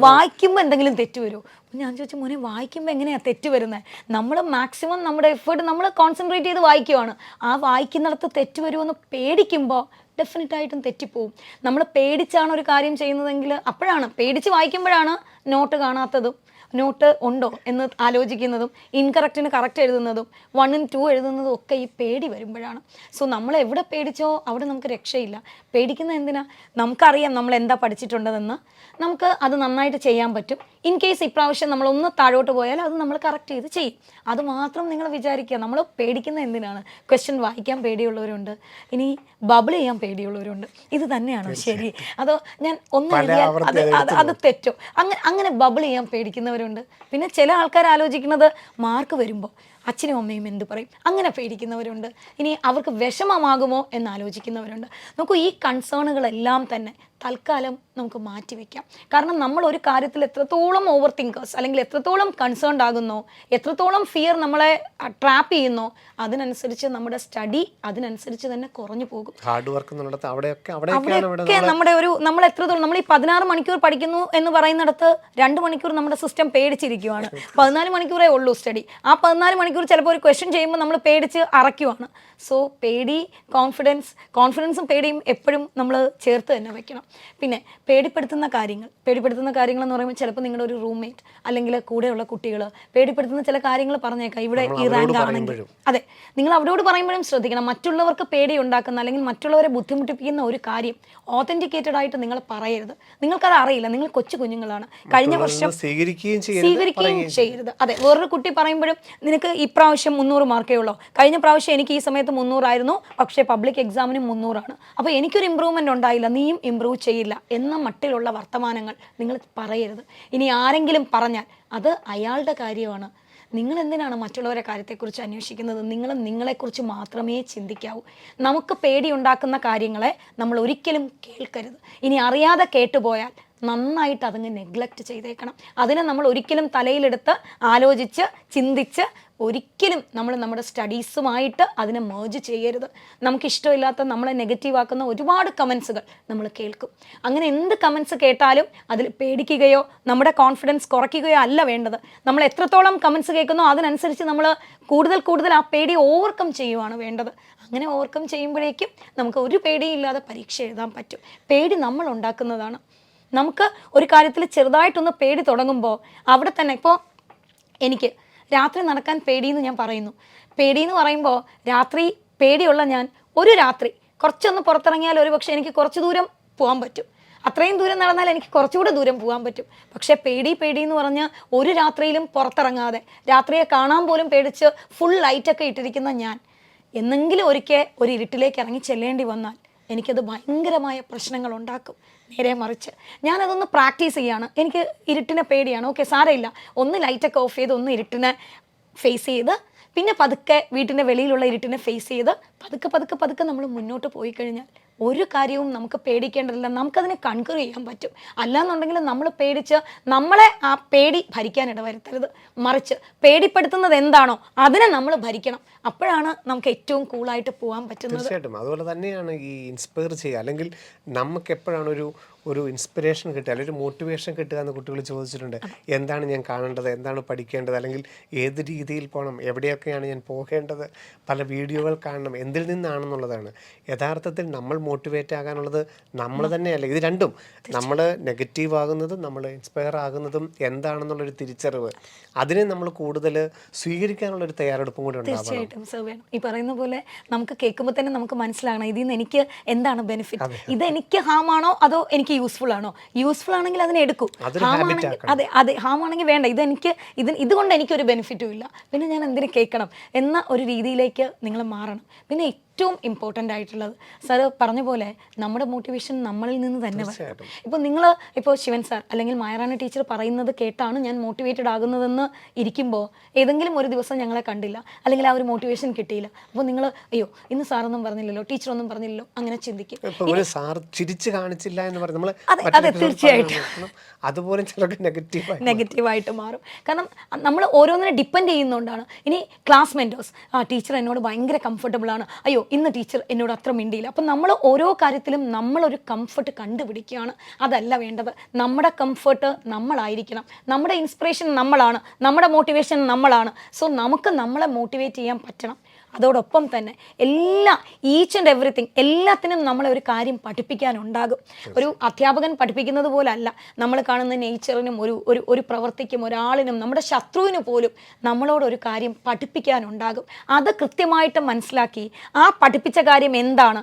വായിക്കുമ്പോൾ എന്തെങ്കിലും തെറ്റ് വരുമോ. അപ്പം ഞാൻ ചോദിച്ചു മോനെ വായിക്കുമ്പോൾ എങ്ങനെയാണ് തെറ്റ് വരുന്നത്, നമ്മൾ മാക്സിമം നമ്മുടെ എഫേർട്ട് നമ്മൾ കോൺസെൻട്രേറ്റ് ചെയ്ത് വായിക്കുവാണ്, ആ വായിക്കുന്നിടത്ത് തെറ്റ് വരുമെന്ന് പേടിക്കുമ്പോൾ ഡെഫിനറ്റായിട്ടും തെറ്റിപ്പോവും. നമ്മൾ പേടിച്ചാണ് ഒരു കാര്യം ചെയ്യുന്നതെങ്കിൽ അപ്പോഴാണ് പേടിച്ച് വായിക്കുമ്പോഴാണ് നോട്ട് കാണാത്തതും നോട്ട് ഉണ്ടോ എന്ന് ആലോചിക്കുന്നതും ഇൻകറക്റ്റിന് കറക്റ്റ് എഴുതുന്നതും 1 and 2 എഴുതുന്നതും ഒക്കെ ഈ പേടി വരുമ്പോഴാണ്. സോ നമ്മൾ എവിടെ പേടിച്ചോ അവിടെ നമുക്ക് രക്ഷയില്ല. പേടിക്കുന്നത് എന്തിനാ, നമുക്കറിയാം നമ്മൾ എന്താ പഠിച്ചിട്ടുണ്ടെന്ന്, നമുക്ക് അത് നന്നായിട്ട് ചെയ്യാൻ പറ്റും. ഇൻ കേസ് ഇപ്രാവശ്യം നമ്മളൊന്ന് താഴോട്ട് പോയാൽ അത് നമ്മൾ കറക്റ്റ് ചെയ്ത് ചെയ്യും. അത് മാത്രം നിങ്ങൾ വിചാരിക്കുക. നമ്മൾ പേടിക്കുന്നത് എന്തിനാണ്, ക്വസ്റ്റ്യൻ വായിക്കാൻ പേടിയുള്ളവരുണ്ട്, ഇനി ബബിൾ ചെയ്യാൻ പേടിയുള്ളവരുണ്ട്. ഇത് തന്നെയാണോ ശരി, അതോ ഞാൻ ഒന്ന് എഴുതിയാൽ അത് തെറ്റോ, അങ്ങനെ ബബിൾ ചെയ്യാൻ പേടിക്കുന്നവരുണ്ട്. പിന്നെ ചില ആൾക്കാർ ആലോചിക്കുന്നത് മാർക്ക് വരുമ്പോൾ അച്ഛനും അമ്മയും എന്ത് പറയും, അങ്ങനെ പേടിക്കുന്നവരുണ്ട്. ഇനി അവർക്ക് വിഷമമാകുമോ എന്ന് ആലോചിക്കുന്നവരുണ്ട്. നമുക്ക് ഈ കൺസേണുകളെല്ലാം തന്നെ തൽക്കാലം നമുക്ക് മാറ്റിവെക്കാം. കാരണം നമ്മൾ ഒരു കാര്യത്തിൽ എത്രത്തോളം ഓവർ തിങ്കേഴ്സ് അല്ലെങ്കിൽ എത്രത്തോളം കൺസേൺഡ് ആകുന്നോ, എത്രത്തോളം ഫിയർ നമ്മളെ ട്രാപ്പ് ചെയ്യുന്നോ, അതിനനുസരിച്ച് നമ്മുടെ സ്റ്റഡി അതിനനുസരിച്ച് തന്നെ കുറഞ്ഞു പോകും. ഹാർഡ് വർക്ക് നമ്മൾ എത്രത്തോളം നമ്മൾ ഈ 16 മണിക്കൂർ പഠിക്കുന്നു എന്ന് പറയുന്നിടത്ത് 2 മണിക്കൂർ നമ്മുടെ സിസ്റ്റം പേടിച്ചിരിക്കുവാണ്. 14 മണിക്കൂറേ ഉള്ളൂ സ്റ്റഡി. ആ 14 മണിക്കൂർ ചിലപ്പോൾ ഒരു ക്വസ്റ്റ്യൻ ചെയ്യുമ്പോൾ നമ്മൾ പേടിച്ച് അറയ്ക്കുവാണ്. സോ പേടി, കോൺഫിഡൻസും പേടിയും എപ്പോഴും നമ്മൾ ചേർത്ത് തന്നെ വെക്കണം. പിന്നെ പേടിപ്പെടുത്തുന്ന കാര്യങ്ങൾ എന്ന് പറയുമ്പോൾ ചിലപ്പോൾ നിങ്ങളുടെ ഒരു റൂംമേറ്റ് അല്ലെങ്കിൽ കൂടെയുള്ള കുട്ടികൾ പേടിപ്പെടുത്തുന്ന ചില കാര്യങ്ങൾ പറഞ്ഞേക്കാം. ഇവിടെ ഈ റാങ്ക് ആണെങ്കിൽ അതെ, നിങ്ങൾ അവരോട് പറയുമ്പോഴും ശ്രദ്ധിക്കണം. മറ്റുള്ളവർക്ക് പേടി ഉണ്ടാക്കുന്ന അല്ലെങ്കിൽ മറ്റുള്ളവരെ ബുദ്ധിമുട്ടിപ്പിക്കുന്ന ഒരു കാര്യം ഓതന്റിക്കേറ്റഡ് ആയിട്ട് നിങ്ങൾ പറയരുത്. നിങ്ങൾക്കത് അറിയില്ല, നിങ്ങൾ കൊച്ചു കുഞ്ഞുങ്ങളാണ്. കഴിഞ്ഞ വർഷം സ്വീകരിക്കുകയും ചെയ്യരുത്. അതെ, വേറൊരു കുട്ടി പറയുമ്പോഴും നിനക്ക് ഇപ്രാവശ്യം 300 മാർക്കേ ഉള്ളൂ, കഴിഞ്ഞ പ്രാവശ്യം എനിക്ക് ഈ സമയത്ത് 300 ആയിരുന്നു, പക്ഷേ പബ്ലിക് എക്സാമിന് 300 ആണ്, അപ്പോൾ എനിക്കൊരു ഇമ്പ്രൂവ്മെന്റ് ഉണ്ടായില്ല, നീയും ഇമ്പ്രൂവ് ചെയ്യില്ല എന്ന മട്ടിലുള്ള വർത്തമാനങ്ങൾ നിങ്ങൾ പറയരുത്. ഇനി ആരെങ്കിലും പറഞ്ഞാൽ അത് അയാളുടെ കാര്യമാണ്. നിങ്ങൾ എന്തിനാണ് മറ്റുള്ളവരെ കാര്യത്തെക്കുറിച്ച് അന്വേഷിക്കുന്നത്? നിങ്ങൾ നിങ്ങളെക്കുറിച്ച് മാത്രമേ ചിന്തിക്കാവൂ. നമുക്ക് പേടിയുണ്ടാക്കുന്ന കാര്യങ്ങളെ നമ്മൾ ഒരിക്കലും കേൾക്കരുത്. ഇനി അറിയാതെ കേട്ടുപോയാൽ നന്നായിട്ട് അതങ്ങ് നെഗ്ലക്റ്റ് ചെയ്തേക്കണം. അതിനെ നമ്മൾ ഒരിക്കലും തലയിലെടുത്ത് ആലോചിച്ച് ചിന്തിച്ച് ഒരിക്കലും നമ്മൾ നമ്മുടെ സ്റ്റഡീസുമായിട്ട് അതിനെ മേർജ് ചെയ്യരുത്. നമുക്കിഷ്ടമില്ലാത്ത നമ്മളെ നെഗറ്റീവ് ആക്കുന്ന ഒരുപാട് കമൻസുകൾ നമ്മൾ കേൾക്കും. അങ്ങനെ എന്ത് കമൻസ് കേട്ടാലും അതിൽ പേടിക്കുകയോ നമ്മുടെ കോൺഫിഡൻസ് കുറയ്ക്കുകയോ അല്ല വേണ്ടത്. നമ്മൾ എത്രത്തോളം കമൻസ് കേൾക്കുന്നോ അതിനനുസരിച്ച് നമ്മൾ കൂടുതൽ ആ പേടി ഓവർകം ചെയ്യുവാണ് വേണ്ടത്. അങ്ങനെ ഓവർകം ചെയ്യുമ്പോഴേക്കും നമുക്ക് ഒരു പേടിയില്ലാതെ പരീക്ഷ എഴുതാൻ പറ്റും. പേടി നമ്മൾ ഉണ്ടാക്കുന്നതാണ്. നമുക്ക് ഒരു കാര്യത്തിൽ ചെറുതായിട്ടൊന്ന് പേടി തുടങ്ങുമ്പോൾ അവിടെ തന്നെ, ഇപ്പോൾ എനിക്ക് രാത്രി നടക്കാൻ പേടിയെന്ന് ഞാൻ പറയുന്നു. പേടിയെന്ന് പറയുമ്പോൾ രാത്രി പേടിയുള്ള ഞാൻ ഒരു രാത്രി കുറച്ചൊന്ന് പുറത്തിറങ്ങിയാൽ ഒരു പക്ഷേ എനിക്ക് കുറച്ച് ദൂരം പോകാൻ പറ്റും. അത്രയും ദൂരം നടന്നാൽ എനിക്ക് കുറച്ചുകൂടെ ദൂരം പോകാൻ പറ്റും. പക്ഷേ പേടി എന്ന് പറഞ്ഞാൽ ഒരു രാത്രിയിലും പുറത്തിറങ്ങാതെ രാത്രിയെ കാണാൻ പോലും പേടിച്ച് ഫുൾ ലൈറ്റൊക്കെ ഇട്ടിരിക്കുന്ന ഞാൻ എന്നെങ്കിലും ഒരിക്കൽ ഒരു ഇരുട്ടിലേക്ക് ഇറങ്ങി ചെല്ലേണ്ടി വന്നാൽ എനിക്കത് ഭയങ്കരമായ പ്രശ്നങ്ങൾ ഉണ്ടാക്കും. നേരെ മറിച്ച് ഞാനതൊന്ന് പ്രാക്ടീസ് ചെയ്യാണ്. എനിക്ക് ഇരുട്ടിനെ പേടിയാണ്, ഓക്കെ സാരമില്ല, ഒന്ന് ലൈറ്റൊക്കെ ഓഫ് ചെയ്ത് ഒന്ന് ഇരുട്ടിനെ ഫേസ് ചെയ്ത് പിന്നെ പതുക്കെ വീട്ടിൻ്റെ വെളിയിലുള്ള ഇരുട്ടിനെ ഫേസ് ചെയ്ത് പതുക്കെ നമ്മൾ മുന്നോട്ട് പോയി കഴിഞ്ഞാൽ ഒരു കാര്യവും നമുക്ക് പേടിക്കേണ്ടതില്ല. നമുക്കതിനെ കൺക്വർ ചെയ്യാൻ പറ്റും. അല്ലാന്നുണ്ടെങ്കിൽ നമ്മൾ പേടിച്ച് നമ്മളെ ആ പേടി ഭരിക്കാൻ ഇടവരുത്തരുത്. മറിച്ച് പേടിപ്പെടുത്തുന്നത് എന്താണോ അതിനെ നമ്മൾ ഭരിക്കണം. അപ്പോഴാണ് നമുക്ക് ഏറ്റവും കൂളായിട്ട് പോകാൻ പറ്റുന്നത്. തീർച്ചയായിട്ടും. അതുപോലെ തന്നെയാണ് ഈ ഇൻസ്പയർ ചെയ്യുക, അല്ലെങ്കിൽ നമുക്ക് എപ്പോഴാണ് ഒരു ഇൻസ്പിറേഷൻ കിട്ടുക, അല്ലെങ്കിൽ ഒരു മോട്ടിവേഷൻ കിട്ടുക എന്ന് കുട്ടികൾ ചോദിച്ചിട്ടുണ്ട്. എന്താണ് ഞാൻ കാണേണ്ടത്, എന്താണ് പഠിക്കേണ്ടത്, അല്ലെങ്കിൽ ഏത് രീതിയിൽ പോകണം, എവിടെയൊക്കെയാണ് ഞാൻ പോകേണ്ടത്, പല വീഡിയോകൾ കാണണം, എന്തിൽ നിന്നാണെന്നുള്ളതാണ്. യഥാർത്ഥത്തിൽ നമ്മൾ മോട്ടിവേറ്റ് ആകാനുള്ളത് നമ്മൾ തന്നെയല്ല. ഇത് രണ്ടും നമ്മൾ നെഗറ്റീവ് ആകുന്നതും നമ്മൾ ഇൻസ്പയർ ആകുന്നതും എന്താണെന്നുള്ളൊരു തിരിച്ചറിവ്, അതിനെ നമ്മൾ കൂടുതൽ സ്വീകരിക്കാനുള്ളൊരു തയ്യാറെടുപ്പും കൂടി ഉണ്ടാവണം. തീർച്ചയായിട്ടും സർ വേണം. ഈ പറയുന്ന പോലെ നമുക്ക് കേൾക്കുമ്പോൾ തന്നെ നമുക്ക് മനസ്സിലാകണം ഇതിൽ നിന്ന് എനിക്ക് എന്താണ് ബെനിഫിറ്റ്, ഇത് എനിക്ക് ഹാം ആണോ അതോ എനിക്ക് യൂസ്ഫുൾ ആണോ. യൂസ്ഫുൾ ആണെങ്കിൽ അതിനെ എടുക്കൂ, ഹാം ആണെങ്കിൽ അതെ ഹാം ആണെങ്കിൽ വേണ്ട, ഇതുകൊണ്ട് എനിക്കൊരു ബെനിഫിറ്റും ഇല്ല, പിന്നെ ഞാൻ എന്തിനു കേൾക്കണം എന്ന ഒരു രീതിയിലേക്ക് നിങ്ങൾ മാറണം. പിന്നെ ഏറ്റവും ഇമ്പോർട്ടൻ്റ് ആയിട്ടുള്ളത് സാറ് പറഞ്ഞ പോലെ നമ്മുടെ മോട്ടിവേഷൻ നമ്മളിൽ നിന്ന് തന്നെ വരണം. ഇപ്പോൾ ശിവൻ സാർ അല്ലെങ്കിൽ മായറാണി ടീച്ചർ പറയുന്നത് കേട്ടാണ് ഞാൻ മോട്ടിവേറ്റഡ് ആകുന്നതെന്ന് ഇരിക്കുമ്പോൾ ഏതെങ്കിലും ഒരു ദിവസം ഞങ്ങളെ കണ്ടില്ല, അല്ലെങ്കിൽ ആ ഒരു മോട്ടിവേഷൻ കിട്ടിയില്ല, അപ്പോൾ നിങ്ങൾ അയ്യോ ഇന്ന് സാറൊന്നും പറഞ്ഞില്ലല്ലോ, ടീച്ചറൊന്നും പറഞ്ഞില്ലല്ലോ, അങ്ങനെ ചിന്തിക്കും. സാർ ചിരിച്ച് കാണിച്ചില്ല എന്ന് പറഞ്ഞ് അതെ തീർച്ചയായിട്ടും അതുപോലെ നെഗറ്റീവായിട്ട് മാറും. കാരണം നമ്മൾ ഓരോന്നിനെ ഡിപ്പെൻഡ് ചെയ്യുന്നതുകൊണ്ടാണ്. ഇനി ക്ലാസ് മെൻറ്റേഴ്സ്, ടീച്ചർ എന്നോട് ഭയങ്കര കംഫർട്ടബിൾ ആണ്, അയ്യോ ഇന്ന് ടീച്ചർ എന്നോട് അത്ര മിണ്ടിയില്ല. അപ്പം നമ്മൾ ഓരോ കാര്യത്തിലും നമ്മളൊരു കംഫർട്ട് കണ്ടുപിടിക്കുകയാണ്. അതല്ല വേണ്ടത്. നമ്മുടെ കംഫർട്ട് നമ്മളായിരിക്കണം, നമ്മുടെ ഇൻസ്പിറേഷൻ നമ്മളാണ്, നമ്മുടെ മോട്ടിവേഷൻ നമ്മളാണ്. സോ നമുക്ക് നമ്മളെ മോട്ടിവേറ്റ് ചെയ്യാൻ പറ്റണം. അതോടൊപ്പം തന്നെ ഈച്ച് ആൻഡ് എവറിത്തിങ് എല്ലാത്തിനും നമ്മളെ ഒരു കാര്യം പഠിപ്പിക്കാനുണ്ടാകും. ഒരു അധ്യാപകൻ പഠിപ്പിക്കുന്നത് പോലെ അല്ല നമ്മൾ കാണുന്ന നേച്ചറിനും ഒരു പ്രവൃത്തിക്കും ഒരാളിനും നമ്മുടെ ശത്രുവിന് പോലും നമ്മളോടൊരു കാര്യം പഠിപ്പിക്കാനുണ്ടാകും. അത് കൃത്യമായിട്ട് മനസ്സിലാക്കി ആ പഠിപ്പിച്ച കാര്യം എന്താണ്,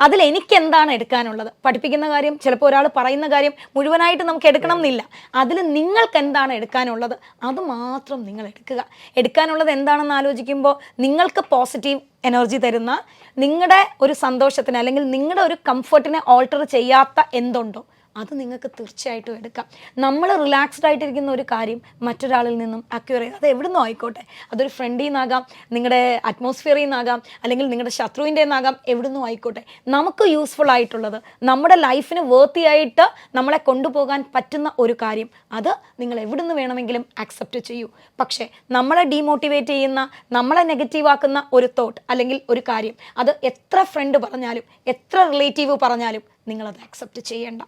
അതിൽ എനിക്ക് എന്താണ് എടുക്കാനുള്ളത്. പഠിപ്പിക്കുന്ന കാര്യം ചിലപ്പോൾ ഒരാൾ പറയുന്ന കാര്യം മുഴുവനായിട്ട് നമുക്ക് എടുക്കണം എന്നില്ല, അതിൽ നിങ്ങൾക്ക് എന്താണ് എടുക്കാനുള്ളത് അത് മാത്രം നിങ്ങൾ എടുക്കുക. എടുക്കാനുള്ളത് എന്താണെന്ന് ആലോചിക്കുമ്പോൾ നിങ്ങൾക്ക് പോസിറ്റീവ് എനർജി തരുന്ന, നിങ്ങളുടെ ഒരു സന്തോഷത്തിന് അല്ലെങ്കിൽ നിങ്ങളുടെ ഒരു കംഫർട്ടിനെ ഓൾട്ടർ ചെയ്യാത്ത എന്തുണ്ടോ അത് നിങ്ങൾക്ക് തീർച്ചയായിട്ടും എടുക്കാം. നമ്മൾ റിലാക്സ്ഡ് ആയിട്ടിരിക്കുന്ന ഒരു കാര്യം മറ്റൊരാളിൽ നിന്നും അക്വയർ ചെയ്യുക, അത് എവിടെ നിന്നും ആയിക്കോട്ടെ, അതൊരു ഫ്രണ്ടിൽ നിന്നാകാം, നിങ്ങളുടെ അറ്റ്മോസ്ഫിയറിൽ നിന്നാകാം, അല്ലെങ്കിൽ നിങ്ങളുടെ ശത്രുവിൻ്റെ നിന്നാകാം, എവിടെ നിന്നും ആയിക്കോട്ടെ, നമുക്ക് യൂസ്ഫുൾ ആയിട്ടുള്ളത്, നമ്മുടെ ലൈഫിന് വേർത്തിയായിട്ട് നമ്മളെ കൊണ്ടുപോകാൻ പറ്റുന്ന ഒരു കാര്യം, അത് നിങ്ങൾ എവിടെ നിന്ന് വേണമെങ്കിലും ആക്സെപ്റ്റ് ചെയ്യൂ. പക്ഷേ നമ്മളെ ഡീമോട്ടിവേറ്റ് ചെയ്യുന്ന, നമ്മളെ നെഗറ്റീവ് ആക്കുന്ന ഒരു തോട്ട് അല്ലെങ്കിൽ ഒരു കാര്യം, അത് എത്ര ഫ്രണ്ട് പറഞ്ഞാലും എത്ര റിലേറ്റീവ് പറഞ്ഞാലും നിങ്ങളത് ആക്സെപ്റ്റ് ചെയ്യേണ്ട,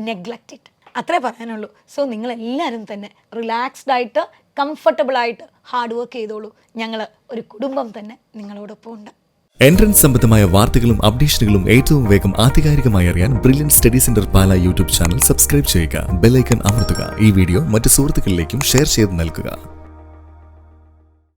നെഗ്ലക്റ്റ് ഇറ്റ്, അത്രേ പറയാനുള്ളൂ. സോ നിങ്ങളെല്ലാവരും തന്നെ റിലാക്സ്ഡ് ആയിട്ട് കംഫർട്ടബിൾ ആയിട്ട് ഹാർഡ് വർക്ക് ചെയ്തോളൂ. ഞങ്ങൾ ഒരു കുടുംബം തന്നെ നിങ്ങളോടൊപ്പം ഉണ്ട്. എൻട്രൻസ് സംബന്ധമായ വാർത്തകളും അപ്ഡേഷനുകളും ഏറ്റവും വേഗം ആധികാരികമായി അറിയാൻ ബ്രില്യൻറ്റ് സ്റ്റഡി സെന്റർ പാല യൂട്യൂബ് ചാനൽ സബ്സ്ക്രൈബ് ചെയ്യുക, ബെൽ ഐക്കൺ അമർത്തുക. ഈ വീഡിയോ മറ്റ് സുഹൃത്തുക്കളിലേക്കും ഷെയർ ചെയ്ത് നൽകുക.